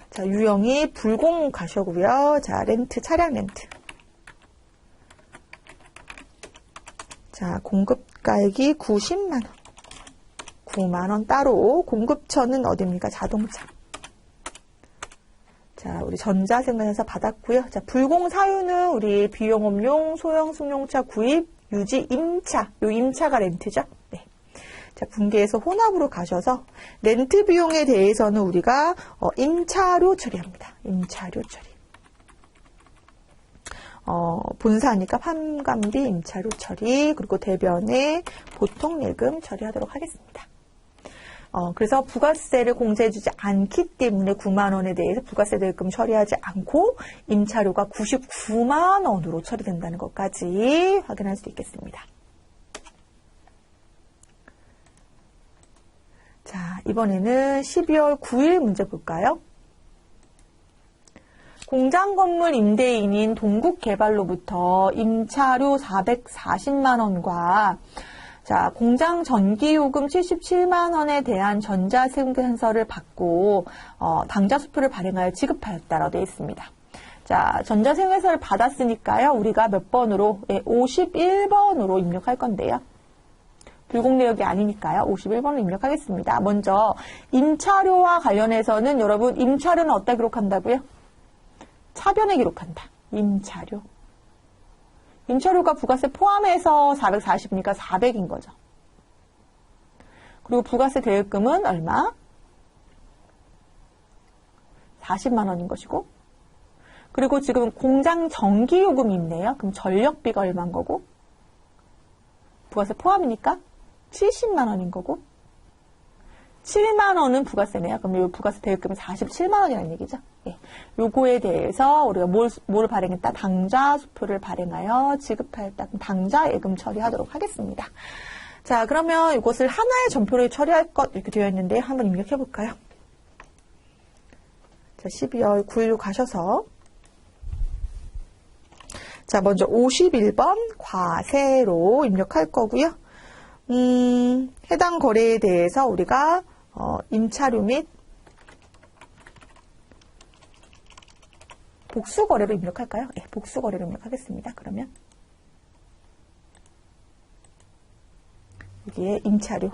자, 유형이 불공 가셔고요. 자, 렌트, 차량 렌트. 자, 공급가액이 90만 원. 9만 원 따로. 공급처는 어디입니까? 자동차. 자, 우리 전자생산에서 받았고요. 자, 불공 사유는 우리 비영업용 소형 승용차 구입, 유지, 임차. 요 임차가 렌트죠. 네. 자, 분기해서 혼합으로 가셔서 렌트 비용에 대해서는 우리가 임차료 처리합니다. 임차료 처리. 본사니까 환감비 임차료 처리, 그리고 대변에 보통예금 처리하도록 하겠습니다. 그래서 부가세를 공제해주지 않기 때문에 9만 원에 대해서 부가세 대금 처리하지 않고 임차료가 99만 원으로 처리된다는 것까지 확인할 수 있겠습니다. 자, 이번에는 12월 9일 문제 볼까요? 공장 건물 임대인인 동국개발로부터 임차료 440만 원과 자, 공장 전기요금 77만 원에 대한 전자세금계산서를 받고 당좌수표를 발행하여 지급하였다라고 되어 있습니다. 자, 전자세금계산서를 받았으니까요. 우리가 몇 번으로? 51번으로 입력할 건데요. 불공내역이 아니니까요. 51번을 입력하겠습니다. 먼저 임차료와 관련해서는 여러분 임차료는 어디다 기록한다고요? 차변에 기록한다. 임차료. 임차료가 부가세 포함해서 440이니까 400인 거죠. 그리고 부가세 대액금은 얼마? 40만 원인 것이고, 그리고 지금 공장 전기요금이 있네요. 그럼 전력비가 얼마인 거고, 부가세 포함이니까 70만 원인 거고, 7만 원은 부가세네요. 그럼 이 부가세 대액금은 47만 원이라는 얘기죠. 예. 요거에 대해서 우리가 뭘 발행했다? 당좌수표를 발행하여 지급하였다. 그럼 당좌예금 처리하도록 하겠습니다. 자, 그러면 이것을 하나의 전표로 처리할 것 이렇게 되어 있는데 한번 입력해 볼까요? 자, 12월 9일로 가셔서 자, 먼저 51번 과세로 입력할 거고요. 해당 거래에 대해서 우리가 임차료 및 복수거래로 입력할까요? 네, 복수거래로 입력하겠습니다. 그러면 여기에 임차료.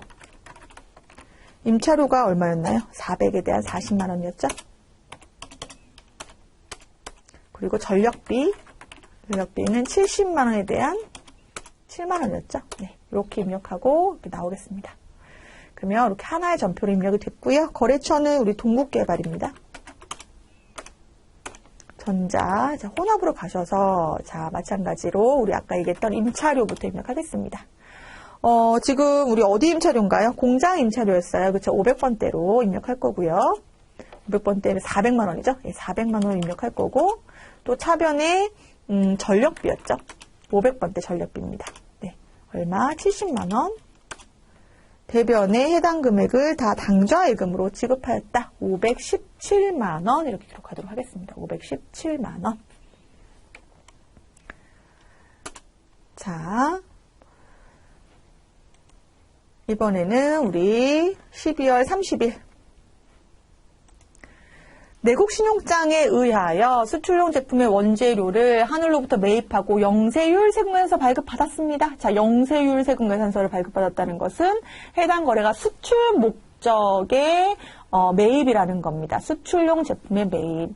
임차료가 얼마였나요? 400에 대한 40만 원이었죠? 그리고 전력비는 70만 원에 대한 7만 원이었죠? 네, 이렇게 입력하고 이렇게 나오겠습니다. 그러면 이렇게 하나의 전표로 입력이 됐고요. 거래처는 우리 동국개발입니다. 전자, 자, 혼합으로 가셔서, 자, 마찬가지로 우리 아까 얘기했던 임차료부터 입력하겠습니다. 지금 우리 어디 임차료인가요? 공장 임차료였어요. 그쵸? 500번대로 입력할 거고요. 500번대는 400만 원이죠? 예, 400만 원 입력할 거고, 또 차변에, 전력비였죠? 500번대 전력비입니다. 네. 얼마? 70만 원. 대변에 해당 금액을 다 당좌예금으로 지급하였다. 517만 원 이렇게 기록하도록 하겠습니다. 517만 원. 자, 이번에는 우리 12월 30일 내국 신용장에 의하여 수출용 제품의 원재료를 하늘로부터 매입하고 영세율 세금계산서 발급받았습니다. 자, 영세율 세금계산서를 발급받았다는 것은 해당 거래가 수출 목적의 매입이라는 겁니다. 수출용 제품의 매입.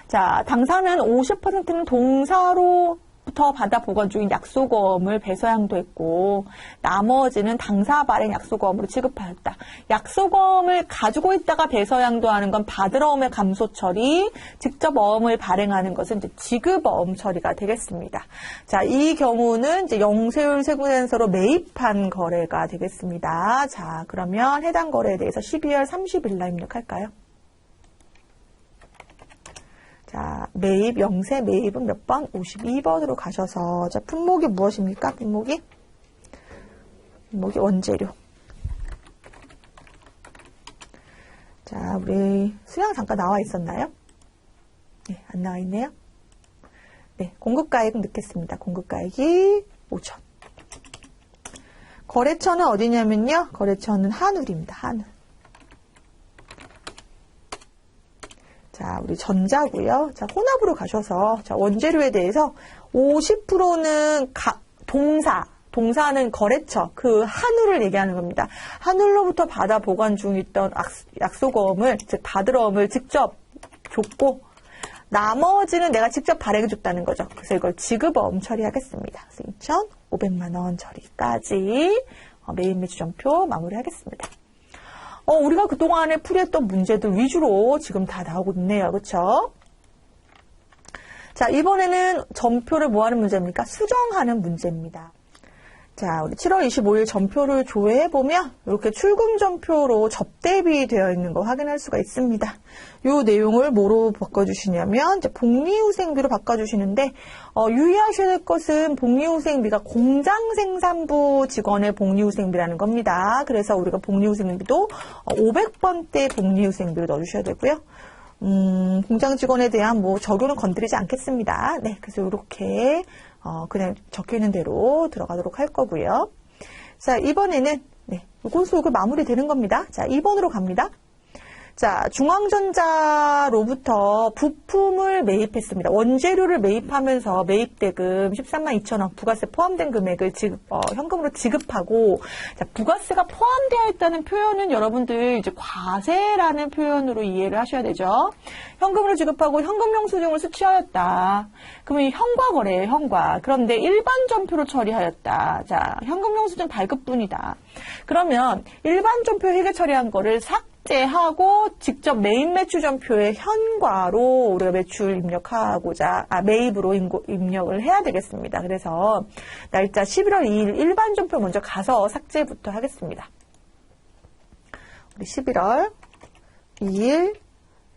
자, 당사는 50%는 동사로부터 받아 보관 중인 약소거음을 배서양도했고 나머지는 당사 발행 약소거음으로 지급하였다. 약소거음을 가지고 있다가 배서양도하는 건 받으러음의 감소 처리, 직접 어음을 발행하는 것은 이제 지급어음 처리가 되겠습니다. 자, 이 경우는 이제 영세율 세금계산서로 매입한 거래가 되겠습니다. 자, 그러면 해당 거래에 대해서 12월 30일 날 입력할까요? 자, 매입, 영세 매입은 몇 번? 52번으로 가셔서, 자, 품목이 무엇입니까? 품목이 원재료. 자, 우리 수량 잠깐 나와 있었나요? 네, 안 나와 있네요. 네, 공급가액은 넣겠습니다. 공급가액이 5천. 거래처는 어디냐면요. 거래처는 한울입니다. 한울. 자, 우리 전자고요. 자, 혼합으로 가셔서 자, 원재료에 대해서 50%는 동사는 거래처, 그 한울을 얘기하는 겁니다. 한울로부터 받아 보관 중있던 약소거음을, 즉 받으러음을 직접 줬고 나머지는 내가 직접 발행해 줬다는 거죠. 그래서 이걸 지급어음 처리하겠습니다. 그래서 2,500만 원 처리까지 매입 매수점표 마무리하겠습니다. 우리가 그동안에 풀이했던 문제들 위주로 지금 다 나오고 있네요. 그렇죠? 자, 이번에는 점표를 뭐 하는 문제입니까? 수정하는 문제입니다. 자, 우리 7월 25일 점표를 조회해보면 이렇게 출금 점표로 접대비 되어 있는 거 확인할 수가 있습니다. 이 내용을 뭐로 바꿔주시냐면 이제 복리후생비로 바꿔주시는데 유의하셔야 될 것은 복리후생비가 공장생산부 직원의 복리후생비라는 겁니다. 그래서 우리가 복리후생비도 500번대 복리후생비로 넣어주셔야 되고요. 공장 직원에 대한 적용은 건드리지 않겠습니다. 네, 그래서 이렇게 그냥 적혀있는 대로 들어가도록 할 거고요. 자, 이번에는 요걸 마무리되는 겁니다. 자, 2번으로 갑니다. 자, 중앙전자로부터 부품을 매입했습니다. 원재료를 매입하면서 매입대금 13만 2천 원, 부가세 포함된 금액을 현금으로 지급하고, 자, 부가세가 포함되어 있다는 표현은 여러분들 이제 과세라는 표현으로 이해를 하셔야 되죠. 현금으로 지급하고 현금 영수증을 수취하였다. 그러면 현과 거래예요, 현과. 그런데 일반 점표로 처리하였다. 자, 현금 영수증 발급분이다. 그러면 일반 점표 회계 처리한 거를 삭제하고 직접 매입 매출점표의 현과로 우리가 매출 입력하고자 매입으로 입력을 해야 되겠습니다. 그래서 날짜 11월 2일 일반 점표 먼저 가서 삭제부터 하겠습니다. 우리 11월 2일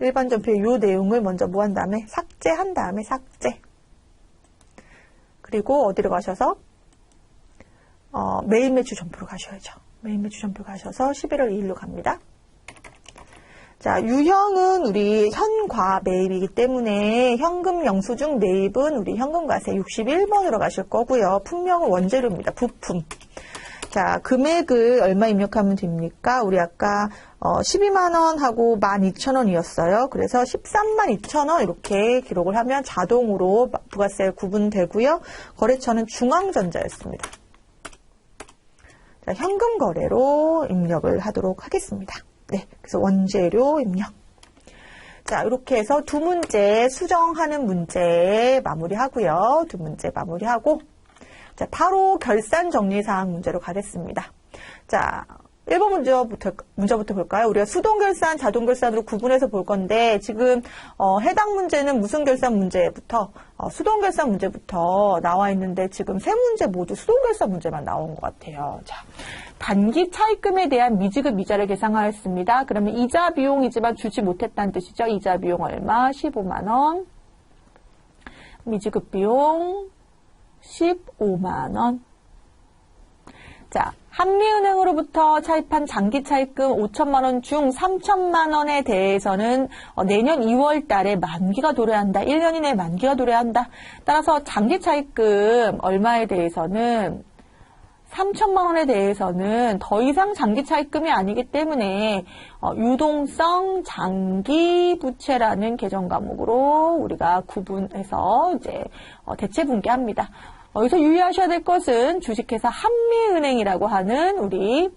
일반 점표의 이 내용을 먼저 한 다음에 삭제한 다음에 삭제. 그리고 어디로 가셔서 매입 매출 점표로 가셔야죠. 매입 매출 점표 가셔서 11월 2일로 갑니다. 자, 유형은 우리 현과 매입이기 때문에 현금 영수증 매입은 우리 현금과세 61번으로 가실 거고요. 품명은 원재료입니다. 부품. 자, 금액을 얼마 입력하면 됩니까? 우리 아까 12만 원하고 12,000원이었어요. 그래서 13만 2천 원 이렇게 기록을 하면 자동으로 부가세 구분되고요. 거래처는 중앙전자였습니다. 자, 현금 거래로 입력을 하도록 하겠습니다. 네, 그래서 원재료 입력. 자, 이렇게 해서 두 문제 수정하는 문제 마무리하고요. 두 문제 마무리하고 자, 바로 결산 정리사항 문제로 가겠습니다. 자, 1번 문제부터 볼까요? 우리가 수동결산, 자동결산으로 구분해서 볼 건데 지금 해당 문제는 무슨 결산 문제부터 수동결산 문제부터 나와 있는데 지금 세 문제 모두 수동결산 문제만 나온 것 같아요. 자, 단기 차입금에 대한 미지급 이자를 계상하였습니다. 그러면 이자 비용이지만 주지 못했다는 뜻이죠. 이자 비용 얼마? 15만 원. 미지급 비용 15만 원. 자, 한미은행으로부터 차입한 장기 차입금 5천만 원 중 3천만 원에 대해서는 내년 2월 달에 만기가 도래한다. 1년 이내에 만기가 도래한다. 따라서 장기 차입금 얼마에 대해서는 3천만 원에 대해서는 더 이상 장기 차입금이 아니기 때문에 유동성 장기 부채라는 개정 과목으로 우리가 구분해서 이제 대체 분개합니다. 여기서 유의하셔야 될 것은 주식회사 한미은행이라고 하는 우리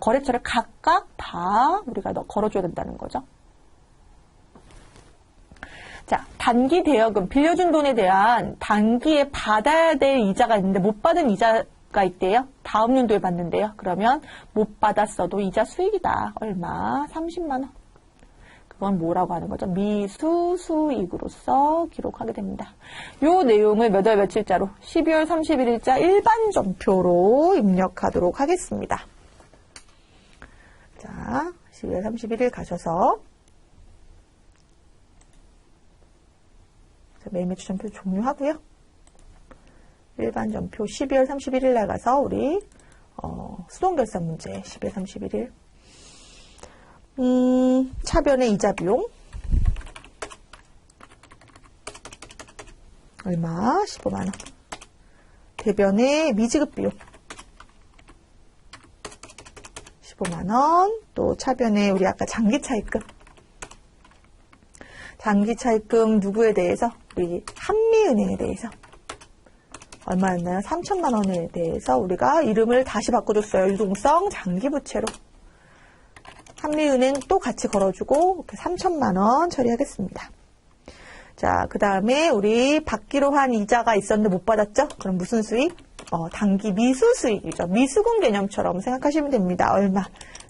거래처를 각각 다 우리가 걸어줘야 된다는 거죠. 자, 단기 대여금, 빌려준 돈에 대한 단기에 받아야 될 이자가 있는데 못 받은 이자가 있대요. 다음 연도에 받는데요. 그러면 못 받았어도 이자 수익이다. 얼마? 30만 원. 그건 뭐라고 하는 거죠? 미수 수익으로서 기록하게 됩니다. 요 내용을 몇 월 며칠자로 12월 31일자 일반 전표로 입력하도록 하겠습니다. 자, 12월 31일 가셔서 매매추 전표 종료하고요. 일반 전표 12월 31일 날 가서 우리 수동결산 문제 12월 31일 차변의 이자 비용 얼마? 15만 원. 대변의 미지급 비용 15만 원. 또 차변의 우리 아까 장기 차입금. 장기 차입금 누구에 대해서? 우리 한미은행에 대해서. 얼마였나요? 3천만 원에 대해서 우리가 이름을 다시 바꿔줬어요. 유동성 장기 부채로. 한미은행 또 같이 걸어주고 3천만 원 처리하겠습니다. 자, 그 다음에 우리 받기로 한 이자가 있었는데 못 받았죠? 그럼 무슨 수익? 단기 미수 수익이죠. 미수금 개념처럼 생각하시면 됩니다. 얼마?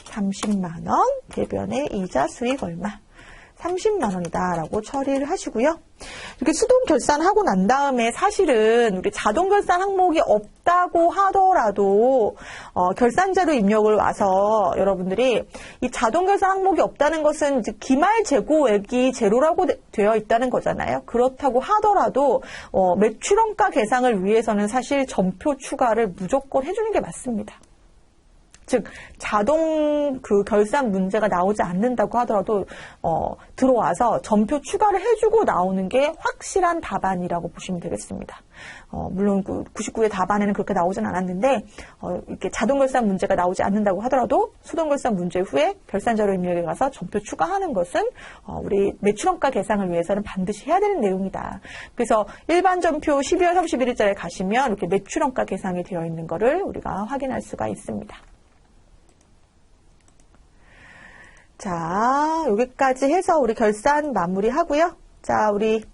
30만 원. 대변의 이자 수익 얼마? 30만 원이다 라고 처리를 하시고요. 이렇게 수동 결산하고 난 다음에 사실은 우리 자동 결산 항목이 없다고 하더라도 결산자료 입력을 와서 여러분들이 이 자동 결산 항목이 없다는 것은 이제 기말 재고액이 제로라고 되어 있다는 거잖아요. 그렇다고 하더라도 매출원가 계상을 위해서는 사실 전표 추가를 무조건 해주는 게 맞습니다. 즉 자동 그 결산 문제가 나오지 않는다고 하더라도 들어와서 전표 추가를 해주고 나오는 게 확실한 답안이라고 보시면 되겠습니다. 물론 그 99의 답안에는 그렇게 나오진 않았는데 이렇게 자동 결산 문제가 나오지 않는다고 하더라도 수동 결산 문제 후에 결산자료 입력에 가서 전표 추가하는 것은 우리 매출원가 계상을 위해서는 반드시 해야 되는 내용이다. 그래서 일반 전표 12월 31일자에 가시면 이렇게 매출원가 계상이 되어 있는 것을 우리가 확인할 수가 있습니다. 자, 여기까지 해서 우리 결산 마무리하고요. 자, 우리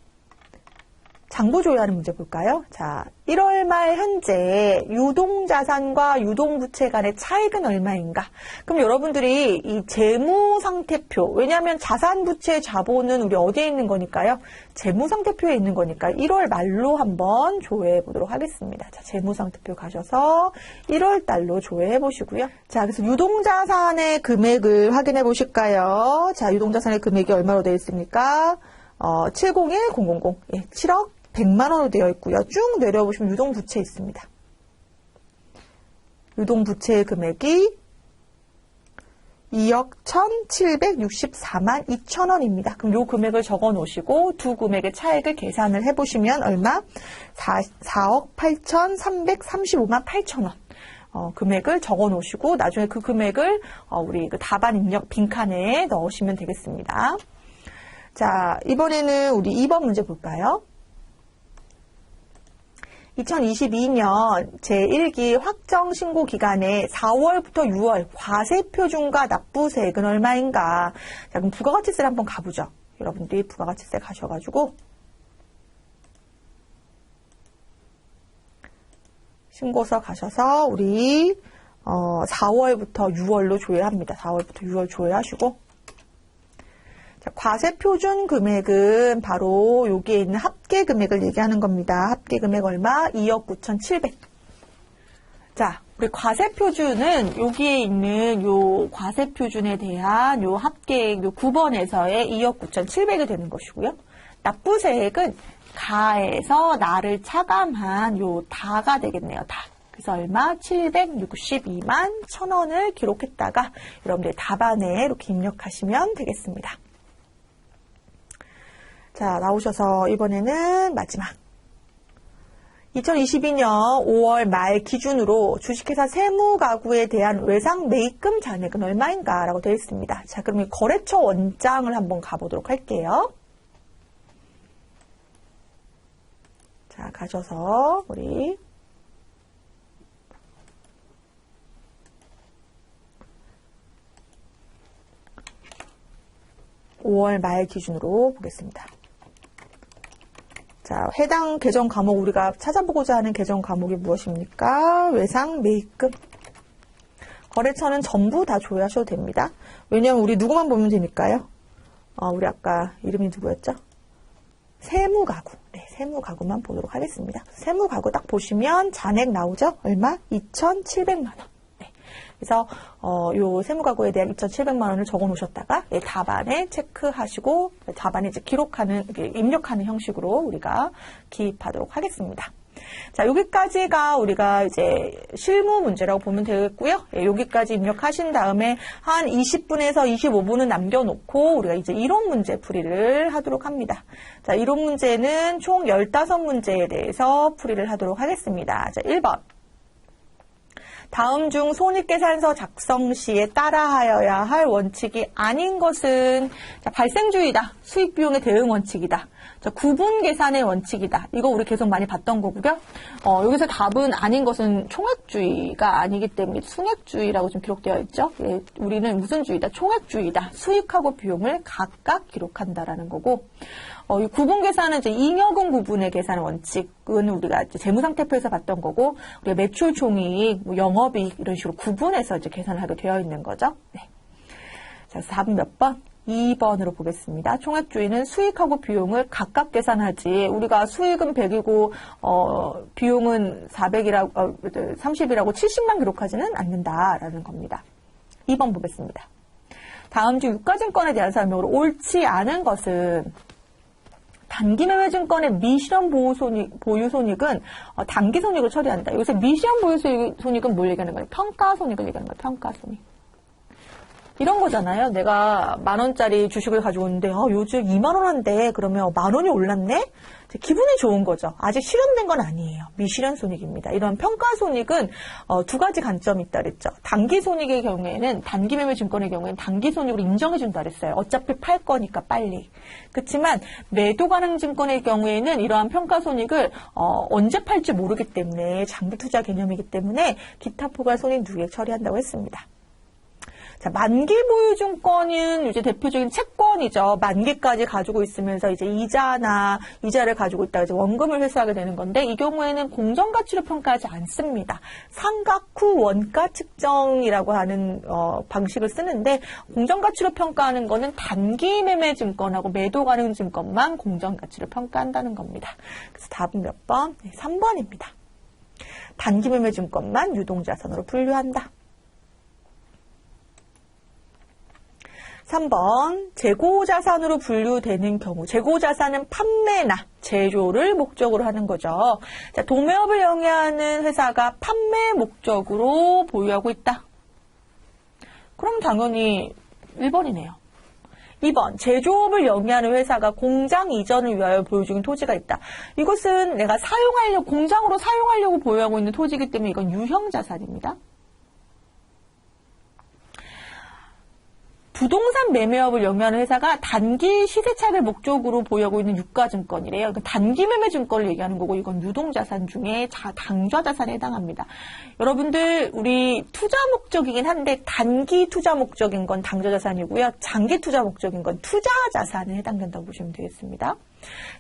장부 조회하는 문제 볼까요? 자, 1월 말 현재 유동자산과 유동부채 간의 차익은 얼마인가? 그럼 여러분들이 이 재무상태표, 왜냐하면 자산부채 자본은 우리 어디에 있는 거니까요? 재무상태표에 있는 거니까 1월 말로 한번 조회해 보도록 하겠습니다. 자, 재무상태표 가셔서 1월 달로 조회해 보시고요. 자, 그래서 유동자산의 금액을 확인해 보실까요? 자, 유동자산의 금액이 얼마로 되어 있습니까? 701000, 예, 7억 100만 원으로 되어 있고요. 쭉 내려보시면 유동부채 있습니다. 유동부채의 금액이 2억 1,764만 2천 원입니다. 그럼 이 금액을 적어 놓으시고 두 금액의 차액을 계산을 해보시면 얼마? 4억 8,335만 8천 원. 금액을 적어 놓으시고 나중에 그 금액을 우리 그 답안 입력 빈칸에 넣으시면 되겠습니다. 자, 이번에는 우리 2번 문제 볼까요? 2022년 제1기 확정 신고 기간에 4월부터 6월 과세표준과 납부세액은 얼마인가? 자, 그럼 부가가치세를 한번 가보죠. 여러분들이 부가가치세 가셔가지고 신고서 가셔서 우리 4월부터 6월로 조회합니다. 4월부터 6월 조회하시고 과세표준 금액은 바로 여기에 있는 합계 금액을 얘기하는 겁니다. 합계 금액 얼마? 2억 9,700. 자, 우리 과세표준은 여기에 있는 요 과세표준에 대한 요 합계액 요 9번에서의 2억 9,700이 되는 것이고요. 납부세액은 가에서 나를 차감한 요 다가 되겠네요. 다. 그래서 얼마? 762만 1,000원을 기록했다가 여러분들 답안에 이렇게 입력하시면 되겠습니다. 자, 나오셔서 이번에는 마지막 2022년 5월 말 기준으로 주식회사 세무가구에 대한 외상 매입금 잔액은 얼마인가 라고 되어 있습니다. 자, 그럼 이 거래처 원장을 한번 가보도록 할게요. 자, 가셔서 우리 (5월) 말 기준으로 보겠습니다. 자, 해당 계정 과목 우리가 찾아보고자 하는 계정 과목이 무엇입니까? 외상 매입금. 거래처는 전부 다 조회하셔도 됩니다. 왜냐하면 우리 누구만 보면 되니까요. 우리 아까 이름이 누구였죠? 세무가구. 네, 세무가구만 보도록 하겠습니다. 세무가구 딱 보시면 잔액 나오죠? 얼마? 2,700만 원. 네. 그래서 요 세무가구에 대한 2,700만 원을 적어 놓으셨다가 답안에 체크하시고 답안에 이제 입력하는 형식으로 우리가 기입하도록 하겠습니다. 자, 여기까지가 우리가 이제 실무 문제라고 보면 되겠고요. 여기까지 입력하신 다음에 한 20분에서 25분은 남겨놓고 우리가 이제 이론 문제 풀이를 하도록 합니다. 자, 이론 문제는 총 15문제에 대해서 풀이를 하도록 하겠습니다. 자, 1번. 다음 중 손익계산서 작성 시에 따라하여야 할 원칙이 아닌 것은 자, 발생주의다. 수익비용의 대응 원칙이다. 자, 구분 계산의 원칙이다. 이거 우리 계속 많이 봤던 거고요. 여기서 답은 아닌 것은 총액주의가 아니기 때문에 순액주의라고 좀 기록되어 있죠. 예, 우리는 무슨 주의다? 총액주의다. 수익하고 비용을 각각 기록한다라는 거고. 이 구분 계산은 이제 잉여금 구분의 계산 원칙은 우리가 이제 재무상태표에서 봤던 거고, 우리가 매출 총이익, 뭐 영업이익 이런 식으로 구분해서 이제 계산을 하게 되어 있는 거죠. 네. 자, 답은 몇 번? 2번으로 보겠습니다. 총액주의는 수익하고 비용을 각각 계산하지, 우리가 수익은 100이고, 비용은 30이라고 70만 기록하지는 않는다라는 겁니다. 2번 보겠습니다. 다음 중 유가증권에 대한 설명으로 옳지 않은 것은 단기매매증권의 미실현 보유손익은 단기손익을 처리한다. 여기서 미실현 보유손익은 뭘 얘기하는 거예요? 평가손익을 얘기하는 거예요. 평가손익. 이런 거잖아요. 내가 10,000원짜리 주식을 가지고 있는데 요즘 2만 원 한데 그러면 10,000원이 올랐네? 기분이 좋은 거죠. 아직 실현된 건 아니에요. 미실현 손익입니다. 이런 평가 손익은 두 가지 관점이 있다 그랬죠. 단기 손익의 경우에는, 단기 매매 증권의 경우에는 단기 손익으로 인정해 준다 그랬어요. 어차피 팔 거니까 빨리. 그렇지만 매도 가능 증권의 경우에는 이러한 평가 손익을 언제 팔지 모르기 때문에, 장기 투자 개념이기 때문에 기타 포괄 손익 누계 처리한다고 했습니다. 자, 만기 보유증권은 이제 대표적인 채권이죠. 만기까지 가지고 있으면서 이제 이자를 가지고 있다가 이제 원금을 회수하게 되는 건데, 이 경우에는 공정가치로 평가하지 않습니다. 상각 후 원가 측정이라고 하는 방식을 쓰는데, 공정가치로 평가하는 거는 단기 매매 증권하고 매도 가능 증권만 공정가치로 평가한다는 겁니다. 그래서 답은 몇 번? 네, 3번입니다. 단기 매매 증권만 유동자산으로 분류한다. 3번, 재고자산으로 분류되는 경우, 재고자산은 판매나 제조를 목적으로 하는 거죠. 자, 도매업을 영위하는 회사가 판매 목적으로 보유하고 있다. 그럼 당연히 1번이네요. 2번, 제조업을 영위하는 회사가 공장 이전을 위하여 보유 중인 토지가 있다. 이것은 내가 공장으로 사용하려고 보유하고 있는 토지이기 때문에 이건 유형자산입니다. 부동산 매매업을 영위하는 회사가 단기 시세차익을 목적으로 보유하고 있는 유가증권이래요. 그러니까 단기 매매 증권을 얘기하는 거고, 이건 유동자산 중에 당좌자산에 해당합니다. 여러분들, 우리 투자 목적이긴 한데 단기 투자 목적인 건 당좌자산이고요. 장기 투자 목적인 건 투자자산에 해당된다고 보시면 되겠습니다.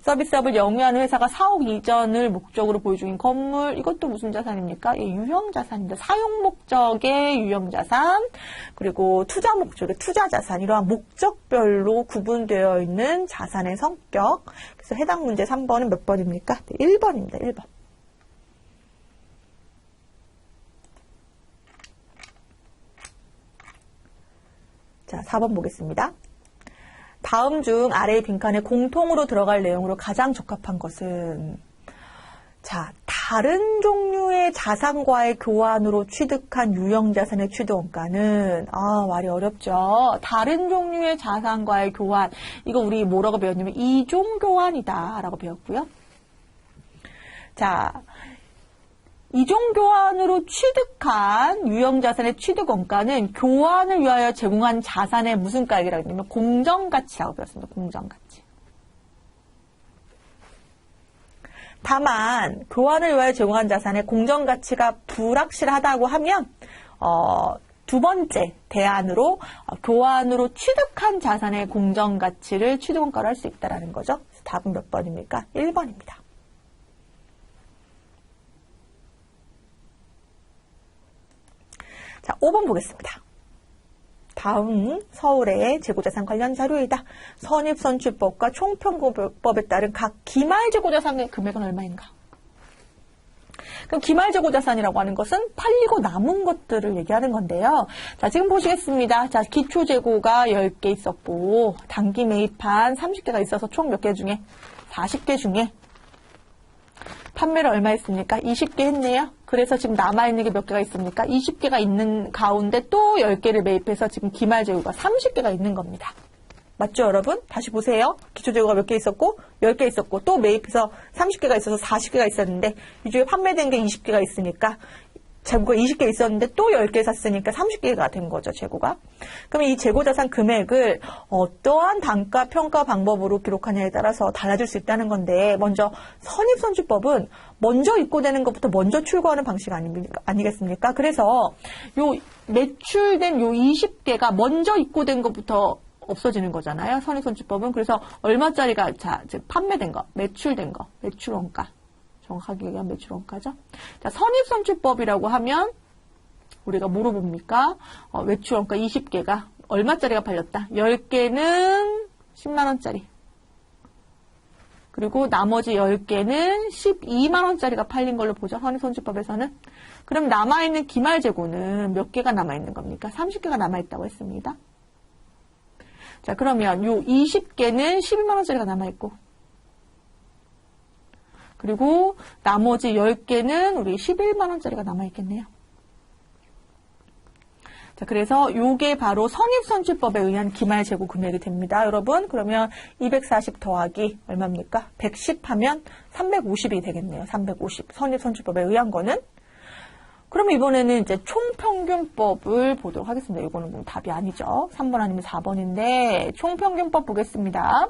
서비스업을 영위하는 회사가 사업 이전을 목적으로 보유 중인 건물, 이것도 무슨 자산입니까? 유형자산입니다. 사용 목적의 유형자산, 그리고 투자 목적의 투자자산, 이러한 목적별로 구분되어 있는 자산의 성격. 그래서 해당 문제 3번은 몇 번입니까? 네, 1번입니다. 1번. 자, 4번 보겠습니다. 다음 중 아래의 빈칸에 공통으로 들어갈 내용으로 가장 적합한 것은, 자, 다른 종류의 자산과의 교환으로 취득한 유형자산의 취득원가는, 말이 어렵죠. 다른 종류의 자산과의 교환, 이거 우리 뭐라고 배웠냐면 이종교환이다 라고 배웠고요. 자, 이종교환으로 취득한 유형자산의 취득원가는 교환을 위하여 제공한 자산의 무슨 가액이라고 하냐면 공정가치라고 배웠습니다. 공정가치. 다만 교환을 위하여 제공한 자산의 공정가치가 불확실하다고 하면 두 번째 대안으로 교환으로 취득한 자산의 공정가치를 취득원가로 할 수 있다는 거죠. 답은 몇 번입니까? 1번입니다. 자, 5번 보겠습니다. 다음 서울의 재고자산 관련 자료이다. 선입선출법과 총평균법에 따른 각 기말재고자산의 금액은 얼마인가? 그럼 기말재고자산이라고 하는 것은 팔리고 남은 것들을 얘기하는 건데요. 자, 지금 보시겠습니다. 자, 기초재고가 10개 있었고 단기 매입한 30개가 있어서 총 몇 개 중에? 40개 중에 판매를 얼마 했습니까? 20개 했네요. 그래서 지금 남아있는 게 몇 개가 있습니까? 20개가 있는 가운데 또 10개를 매입해서 지금 기말재고가 30개가 있는 겁니다. 맞죠, 여러분? 다시 보세요. 기초재고가 몇 개 있었고 10개 있었고 또 매입해서 30개가 있어서 40개가 있었는데 이 중에 판매된 게 20개가 있으니까 재고가 20개 있었는데 또 10개 샀으니까 30개가 된 거죠, 재고가. 그러면 이 재고자산 금액을 어떠한 단가 평가 방법으로 기록하냐에 따라서 달라질 수 있다는 건데, 먼저 선입선출법은 먼저 입고되는 것부터 먼저 출고하는 방식 아니겠습니까? 그래서 요 매출된 요 20개가 먼저 입고된 것부터 없어지는 거잖아요, 선입선출법은. 그래서 얼마짜리가 판매된 거, 매출된 거, 매출원가. 정확하게 얘기하면 매출원가죠. 자, 선입선출법이라고 하면 우리가 뭐로 봅니까? 매출원가 20개가 얼마짜리가 팔렸다? 10개는 10만원짜리. 그리고 나머지 10개는 12만원짜리가 팔린 걸로 보죠. 선입선출법에서는. 그럼 남아있는 기말재고는 몇 개가 남아있는 겁니까? 30개가 남아있다고 했습니다. 자, 그러면 요 20개는 12만원짜리가 남아있고 그리고 나머지 10개는 우리 11만원짜리가 남아있겠네요. 자, 그래서 요게 바로 선입선출법에 의한 기말재고 금액이 됩니다. 여러분, 그러면 240 더하기 얼마입니까? 110 하면 350이 되겠네요. 350. 선입선출법에 의한 거는. 그러면 이번에는 이제 총평균법을 보도록 하겠습니다. 이거는 뭐 답이 아니죠. 3번 아니면 4번인데, 총평균법 보겠습니다.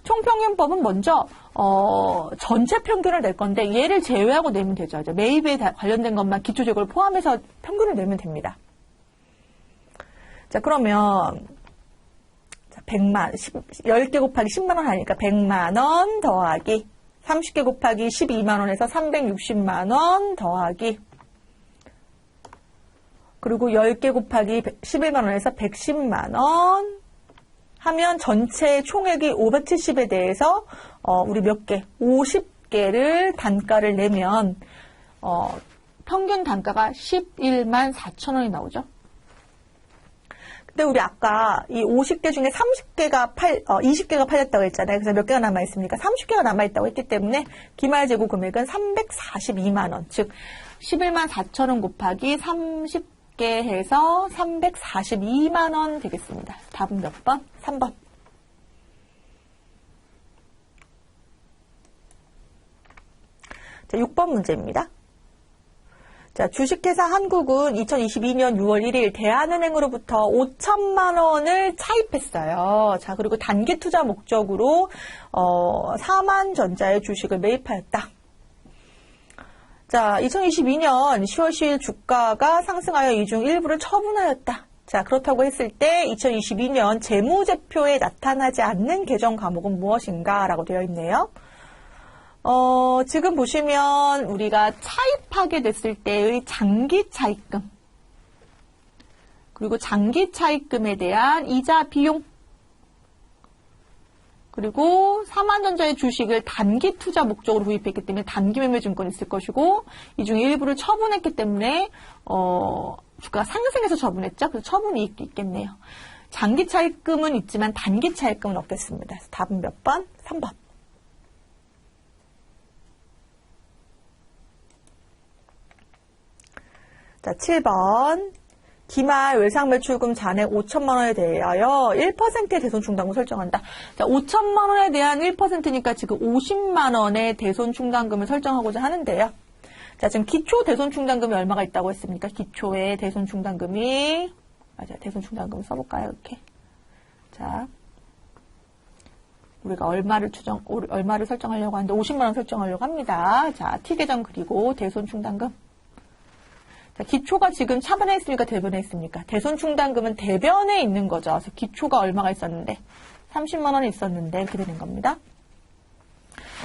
총평균법은 먼저 전체 평균을 낼 건데 얘를 제외하고 내면 되죠. 매입에 관련된 것만 기초재고를 포함해서 평균을 내면 됩니다. 자, 그러면 10개 곱하기 10만원 하니까 100만원 더하기 30개 곱하기 12만원에서 360만원 더하기 그리고 10개 곱하기 11만원에서 110만원 하면 전체 총액이 570에 대해서 우리 몇 개? 50개를 단가를 내면 평균 단가가 11만 4천원이 나오죠. 근데 우리 아까 이 50개 중에 20개가 팔렸다고 했잖아요. 그래서 몇 개가 남아있습니까? 30개가 남아있다고 했기 때문에 기말재고 금액은 342만원, 즉 11만 4천원 곱하기 30개 해서 342만원 되겠습니다. 답은 몇 번? 3번. 자, 6번 문제입니다. 자, 주식회사 한국은 2022년 6월 1일 대한은행으로부터 5천만 원을 차입했어요. 자, 그리고 단기 투자 목적으로 4만 전자의 주식을 매입하였다. 자, 2022년 10월 10일 주가가 상승하여 이 중 일부를 처분하였다. 자, 그렇다고 했을 때 2022년 재무제표에 나타나지 않는 계정 과목은 무엇인가? 라고 되어 있네요. 지금 보시면 우리가 차입하게 됐을 때의 장기 차입금, 그리고 장기 차입금에 대한 이자 비용, 그리고 삼한전자의 주식을 단기 투자 목적으로 구입했기 때문에 단기 매매 증권이 있을 것이고 이 중에 일부를 처분했기 때문에 주가가 상승해서 처분했죠. 그래서 처분이 있겠네요. 장기 차입금은 있지만 단기 차입금은 없겠습니다. 그래서 답은 몇 번? 3번. 자, 7번. 기말 외상매출금 잔액 5천만 원에 대하여 1%의 대손 충당금 설정한다. 자, 5천만 원에 대한 1%니까 지금 50만 원의 대손 충당금을 설정하고자 하는데요. 자, 지금 기초 대손 충당금이 얼마가 있다고 했습니까? 기초의 대손 충당금이, 맞아요. 대손 충당금 써볼까요? 이렇게. 자, 우리가 얼마를 설정하려고 하는데 50만 원 설정하려고 합니다. 자, T계정 그리고 대손 충당금. 자, 기초가 지금 차변에 있습니까? 대변에 있습니까? 대손 충당금은 대변에 있는 거죠. 그래서 기초가 얼마가 있었는데 30만 원이 있었는데 이렇게 되는 겁니다.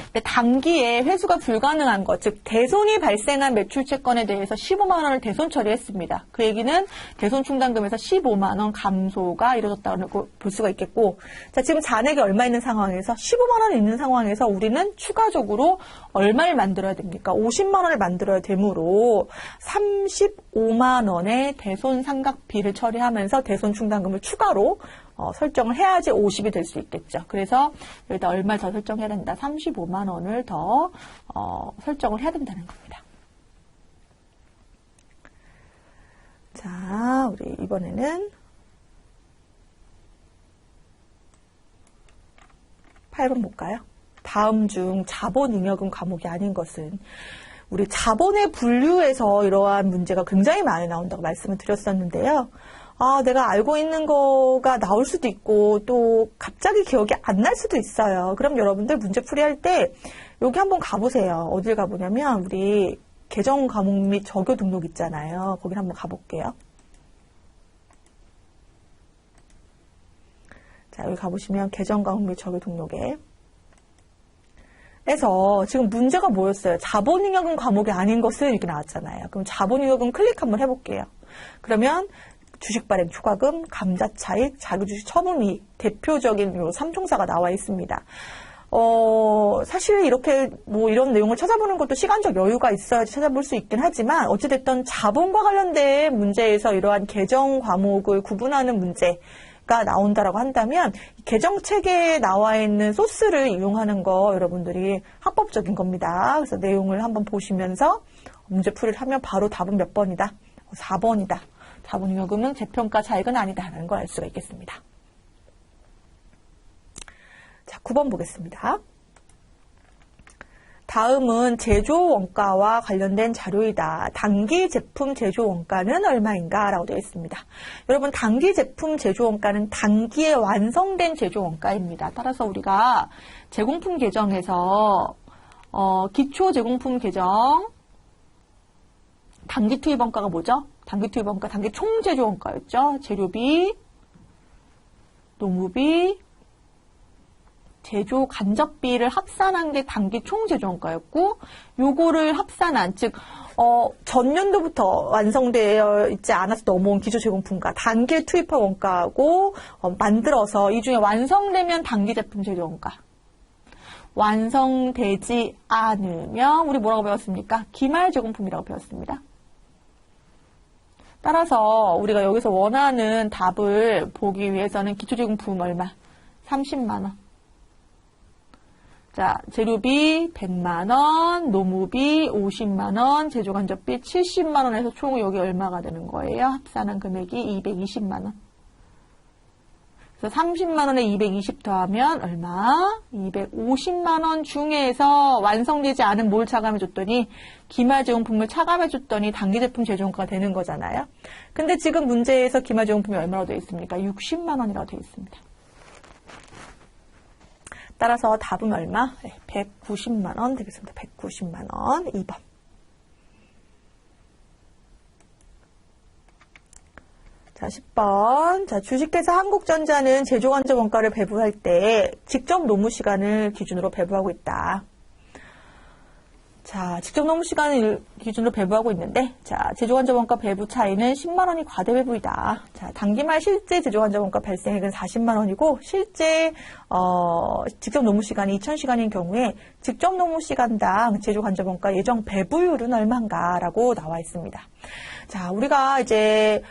근데 단기에 회수가 불가능한 것, 즉 대손이 발생한 매출 채권에 대해서 15만 원을 대손 처리했습니다. 그 얘기는 대손 충당금에서 15만 원 감소가 이루어졌다고 볼 수가 있겠고, 자, 지금 잔액이 얼마 있는 상황에서 15만 원 있는 상황에서 우리는 추가적으로 얼마를 만들어야 됩니까? 50만 원을 만들어야 되므로 35만 원의 대손 상각비를 처리하면서 대손 충당금을 추가로 설정을 해야지 50이 될 수 있겠죠. 그래서 여기다 얼마 더 설정해야 된다. 35만 원을 더 설정을 해야 된다는 겁니다. 자, 우리 이번에는 8번 볼까요? 다음 중 자본잉여금 과목이 아닌 것은, 우리 자본의 분류에서 이러한 문제가 굉장히 많이 나온다고 말씀을 드렸었는데요. 내가 알고 있는 거가 나올 수도 있고 또 갑자기 기억이 안 날 수도 있어요. 그럼 여러분들 문제 풀이할 때 여기 한번 가보세요. 어딜 가보냐면 우리 계정 과목 및 적요 등록 있잖아요. 거기 한번 가볼게요. 자, 여기 가보시면 계정 과목 및 적요 등록에 그래서 지금 문제가 뭐였어요? 자본잉여금 과목이 아닌 것은 이렇게 나왔잖아요. 그럼 자본잉여금 클릭 한번 해볼게요. 그러면 주식 발행 초과금, 감자차익, 자기주식 처분이 대표적인 요 3총사가 나와 있습니다. 사실 이렇게 뭐 이런 내용을 찾아보는 것도 시간적 여유가 있어야지 찾아볼 수 있긴 하지만 어찌됐든 자본과 관련된 문제에서 이러한 계정 과목을 구분하는 문제가 나온다라고 한다면 계정 체계에 나와 있는 소스를 이용하는 거 여러분들이 합법적인 겁니다. 그래서 내용을 한번 보시면서 문제 풀이를 하면 바로 답은 몇 번이다? 4번이다. 자본잉여금은 재평가 차익은 아니다라는 걸 알 수가 있겠습니다. 자, 9번 보겠습니다. 다음은 제조 원가와 관련된 자료이다. 단기 제품 제조 원가는 얼마인가? 라고 되어 있습니다. 여러분, 단기 제품 제조 원가는 단기에 완성된 제조 원가입니다. 따라서 우리가 제공품 계정에서 기초 제공품 계정 단기 투입 원가가 뭐죠? 단기 투입 원가, 단기 총 제조 원가였죠. 재료비, 노무비, 제조 간접비를 합산한 게 단기 총 제조 원가였고, 요거를 합산한, 즉 전년도부터 완성되어 있지 않아서 넘어온 기초 제공품과 단기에 투입한 원가하고 만들어서 이 중에 완성되면 단기 제품 제조 원가, 완성되지 않으면 우리 뭐라고 배웠습니까? 기말 제공품이라고 배웠습니다. 따라서 우리가 여기서 원하는 답을 보기 위해서는 기초제공품 얼마? 30만 원. 자, 재료비 100만 원, 노무비 50만 원, 제조간접비 70만 원에서 총 여기 얼마가 되는 거예요? 합산한 금액이 220만 원. 그래서 30만 원에 220 더하면 얼마? 250만 원 중에서 완성되지 않은 뭘 차감해 줬더니 기말 제공품을 차감해 줬더니 단기 제품 제조원가가 되는 거잖아요. 근데 지금 문제에서 기말 제공품이 얼마로 되어 있습니까? 60만 원이라고 되어 있습니다. 따라서 답은 얼마? 190만 원 되겠습니다. 190만 원. 2번. 자, 10번. 자, 주식회사 한국전자는 제조간접 원가를 배부할 때 직접 노무 시간을 기준으로 배부하고 있다. 자, 직접 노무 시간을 기준으로 배부하고 있는데, 자, 제조간접 원가 배부 차이는 10만 원이 과대 배부이다. 자, 단기말 실제 제조간접 원가 발생액은 40만 원이고, 실제, 직접 노무 시간이 2000시간인 경우에 직접 노무 시간당 제조간접 원가 예정 배부율은 얼마인가라고 나와 있습니다. 자, 우리가 이제,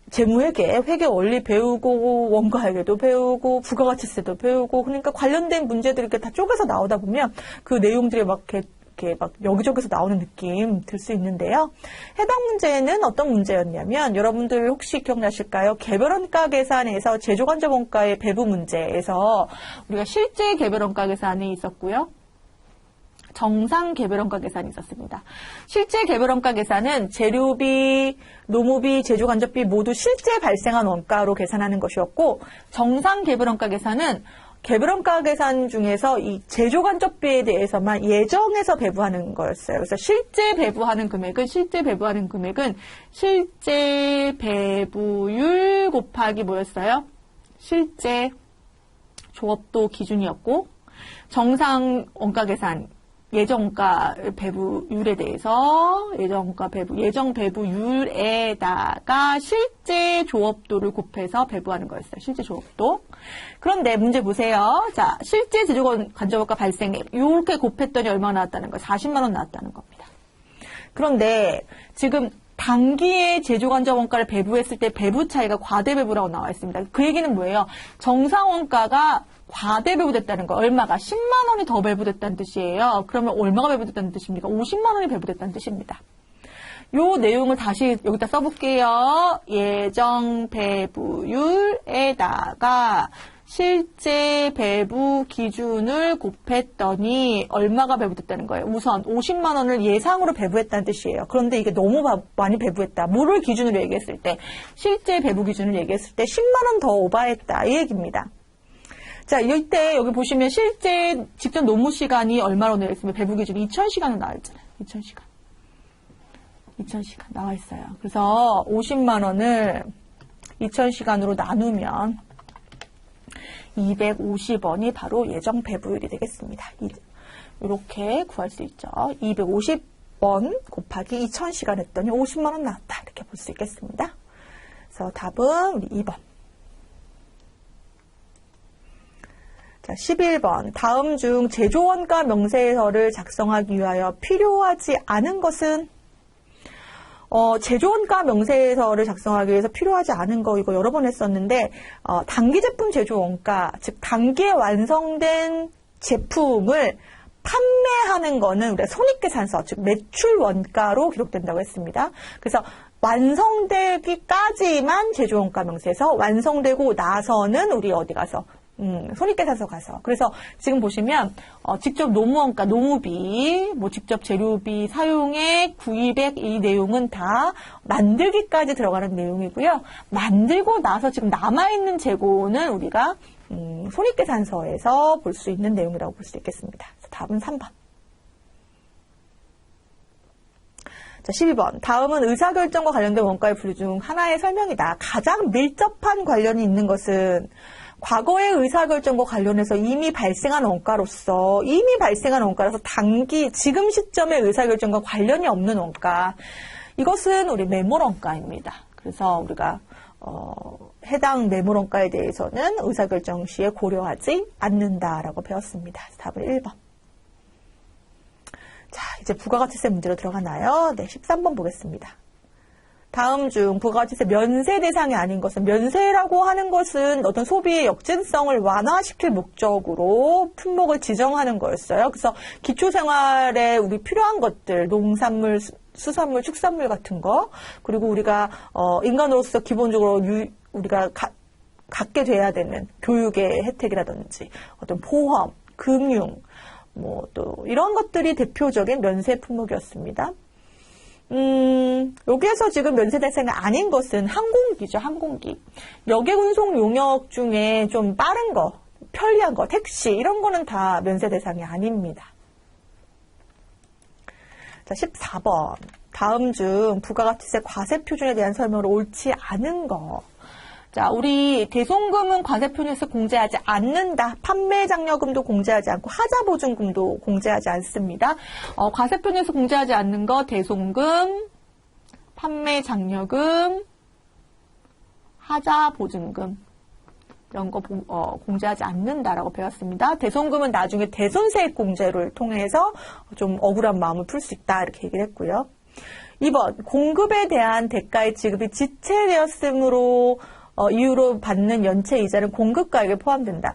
재무회계, 회계 원리 배우고, 원가회계도 배우고, 부가가치세도 배우고, 그러니까 관련된 문제들이 이렇게 다 쪼개서 나오다 보면 그 내용들이 막 이렇게 이렇게 막 여기저기서 나오는 느낌 들 수 있는데요. 해당 문제는 어떤 문제였냐면 여러분들 혹시 기억나실까요? 개별원가 계산에서 제조간접 원가의 배부 문제에서 우리가 실제 개별원가 계산이 있었고요. 정상 개별원가 계산이 있었습니다. 실제 개별원가 계산은 재료비, 노무비, 제조간접비 모두 실제 발생한 원가로 계산하는 것이었고, 정상 개별원가 계산은 개별원가 계산 중에서 이 제조간접비에 대해서만 예정해서 배부하는 거였어요. 그래서 실제 배부하는 금액은 실제 배부율 곱하기 뭐였어요? 실제 조업도 기준이었고, 정상 원가 계산, 예정가 배부율에 대해서 예정 배부율에다가 실제 조업도를 곱해서 배부하는 거였어요. 실제 조업도. 그런데 문제 보세요. 자, 실제 제조간접원가 발생액 이렇게 곱했더니 얼마 나왔다는 거예요? 40만 원 나왔다는 겁니다. 그런데 지금 단기에 제조간접원가를 배부했을 때 배부 차이가 과대배부라고 나와 있습니다. 그 얘기는 뭐예요? 정상원가가 과대배부됐다는 거. 얼마가? 10만 원이 더 배부됐다는 뜻이에요. 그러면 얼마가 배부됐다는 뜻입니까? 50만 원이 배부됐다는 뜻입니다. 요 내용을 다시 여기다 써볼게요. 예정 배부율에다가 실제 배부 기준을 곱했더니 얼마가 배부됐다는 거예요. 우선 50만 원을 예상으로 배부했다는 뜻이에요. 그런데 이게 너무 많이 배부했다. 뭐를 기준으로 얘기했을 때? 실제 배부 기준을 얘기했을 때 10만 원 더 오버했다. 이 얘기입니다. 자, 이때 여기 보시면 실제 직접 노무 시간이 얼마로 되어 있으면 배부 기준이 2,000시간으로 나와 있잖아요. 2,000시간 나와 있어요. 그래서 50만 원을 2,000시간으로 나누면 250원이 바로 예정 배부율이 되겠습니다. 이렇게 구할 수 있죠. 250원 곱하기 2,000시간 했더니 50만 원 나왔다. 이렇게 볼 수 있겠습니다. 그래서 답은 우리 2번. 자, 11번. 다음 중 제조원가 명세서를 작성하기 위하여 필요하지 않은 것은? 제조원가 명세서를 작성하기 위해서 필요하지 않은 거 이거 여러 번 했었는데 단기 제품 제조원가, 즉 단기에 완성된 제품을 판매하는 거는 우리가 손익계산서, 즉 매출 원가로 기록된다고 했습니다. 그래서 완성되기까지만 제조원가 명세서, 완성되고 나서는 우리 어디 가서 손익계산서 가서. 그래서 지금 보시면 직접 노무원가, 노무비, 뭐 직접 재료비, 사용액, 구입액 이 내용은 다 만들기까지 들어가는 내용이고요. 만들고 나서 지금 남아있는 재고는 우리가 손익계산서에서 볼 수 있는 내용이라고 볼 수 있겠습니다. 그래서 답은 3번. 자, 12번. 다음은 의사결정과 관련된 원가의 분류 중 하나의 설명이다. 가장 밀접한 관련이 있는 것은 과거의 의사결정과 관련해서 이미 발생한 원가로서 단기 지금 시점의 의사결정과 관련이 없는 원가, 이것은 우리 매몰원가입니다. 그래서 우리가 해당 매몰원가에 대해서는 의사결정 시에 고려하지 않는다라고 배웠습니다. 답은 1번. 자, 이제 부가가치세 문제로 들어가나요? 네, 13번 보겠습니다. 다음 중 부가가치세 면세 대상이 아닌 것은, 면세라고 하는 것은 어떤 소비의 역진성을 완화시킬 목적으로 품목을 지정하는 거였어요. 그래서 기초생활에 우리 필요한 것들, 농산물, 수산물, 축산물 같은 거, 그리고 우리가 인간으로서 기본적으로 우리가 갖게 돼야 되는 교육의 혜택이라든지 어떤 보험, 금융, 뭐 또 이런 것들이 대표적인 면세 품목이었습니다. 여기에서 지금 면세 대상이 아닌 것은 항공기죠, 항공기. 여객 운송 용역 중에 좀 빠른 거, 편리한 거, 택시, 이런 거는 다 면세 대상이 아닙니다. 자, 14번. 다음 중 부가가치세 과세 표준에 대한 설명으로 옳지 않은 거. 자, 우리 대송금은 과세 표준에서 공제하지 않는다. 판매 장려금도 공제하지 않고 하자 보증금도 공제하지 않습니다. 과세 표준에서 공제하지 않는 거 대송금, 판매 장려금, 하자 보증금 이런 거 공제하지 않는다라고 배웠습니다. 대송금은 나중에 대손세액 공제를 통해서 좀 억울한 마음을 풀 수 있다 이렇게 얘기를 했고요. 2번 공급에 대한 대가의 지급이 지체되었으므로 이유로 받는 연체 이자는 공급가액에 포함된다.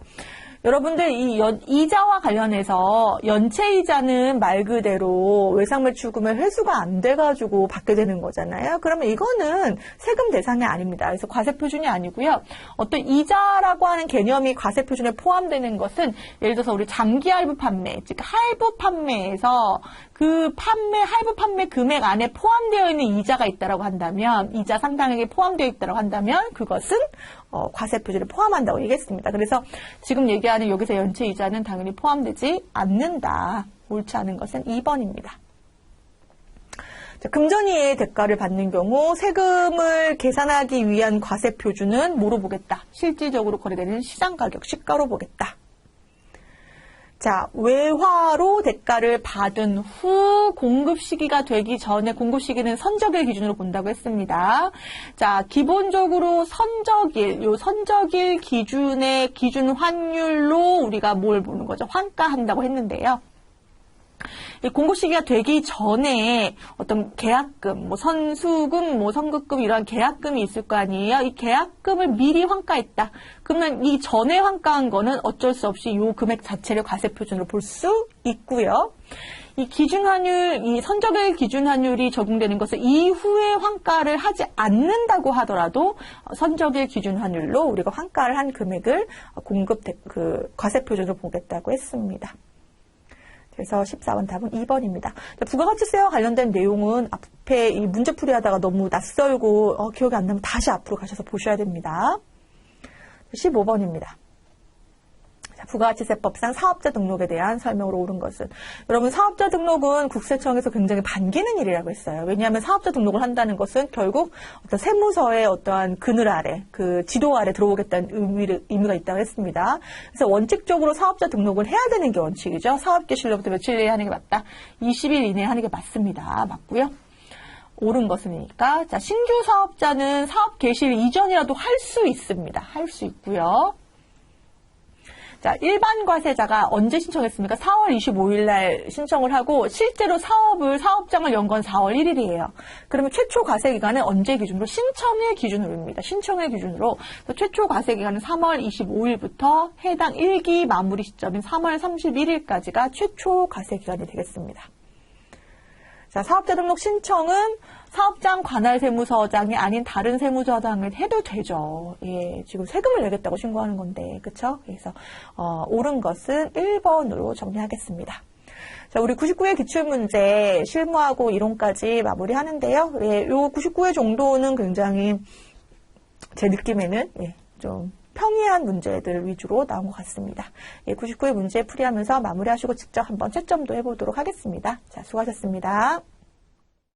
여러분들 이 이자와 관련해서 연체이자는 말 그대로 외상매출금의 회수가 안 돼가지고 받게 되는 거잖아요. 그러면 이거는 세금 대상이 아닙니다. 그래서 과세표준이 아니고요. 어떤 이자라고 하는 개념이 과세표준에 포함되는 것은 예를 들어서 우리 장기 할부 판매, 즉 할부 판매에서 그 할부 판매 금액 안에 포함되어 있는 이자가 있다라고 한다면, 이자 상당액이 포함되어 있다라고 한다면 그것은 과세표준에 포함한다고 얘기했습니다. 그래서 지금 얘기하는 여기서 연체이자는 당연히 포함되지 않는다. 옳지 않은 것은 2번입니다. 자, 금전이의 대가를 받는 경우 세금을 계산하기 위한 과세표준은 뭐로 보겠다? 실질적으로 거래되는 시장가격, 시가로 보겠다. 자, 외화로 대가를 받은 후 공급 시기가 되기 전에 공급 시기는 선적일 기준으로 본다고 했습니다. 자, 기본적으로 선적일 기준의 기준 환율로 우리가 뭘 보는 거죠? 환가한다고 했는데요. 이 공급 시기가 되기 전에 어떤 계약금, 뭐 선수금, 뭐 선급금 이런 계약금이 있을 거 아니에요. 이 계약금을 미리 환가했다. 그러면 이 전에 환가한 거는 어쩔 수 없이 이 금액 자체를 과세표준으로 볼 수 있고요. 이 기준환율, 이 선적일 기준환율이 적용되는 것은 이후에 환가를 하지 않는다고 하더라도 선적일 기준환율로 우리가 환가를 한 금액을 과세표준으로 보겠다고 했습니다. 그래서 14번 답은 2번입니다. 부가가치세와 관련된 내용은 앞에 이 문제풀이 하다가 너무 낯설고 기억이 안 나면 다시 앞으로 가셔서 보셔야 됩니다. 15번입니다. 부가가치세법상 사업자 등록에 대한 설명으로 옳은 것은, 여러분 사업자 등록은 국세청에서 굉장히 반기는 일이라고 했어요. 왜냐하면 사업자 등록을 한다는 것은 결국 어떤 세무서의 어떠한 그늘 아래, 그 지도 아래 들어오겠다는 의미가 있다고 했습니다. 그래서 원칙적으로 사업자 등록을 해야 되는 게 원칙이죠. 사업 개시일로부터 며칠 내에 하는 게 맞다? 20일 이내에 하는 게 맞습니다. 맞고요. 옳은 것이니까. 자, 신규 사업자는 사업 개시일 이전이라도 할 수 있습니다. 할 수 있고요. 자, 일반 과세자가 언제 신청했습니까? 4월 25일 날 신청을 하고 실제로 사업장을 연 건 4월 1일이에요. 그러면 최초 과세 기간은 언제 기준으로? 신청일 기준으로입니다. 신청일 기준으로. 최초 과세 기간은 3월 25일부터 해당 1기 마무리 시점인 3월 31일까지가 최초 과세 기간이 되겠습니다. 자, 사업자 등록 신청은 사업장 관할 세무서장이 아닌 다른 세무서장을 해도 되죠. 예, 지금 세금을 내겠다고 신고하는 건데, 그쵸? 그래서, 옳은 것은 1번으로 정리하겠습니다. 자, 우리 99회 기출문제 실무하고 이론까지 마무리하는데요. 예, 요 99회 정도는 굉장히 제 느낌에는, 예, 좀 평이한 문제들 위주로 나온 것 같습니다. 예, 99회 문제 풀이하면서 마무리하시고 직접 한번 채점도 해보도록 하겠습니다. 자, 수고하셨습니다.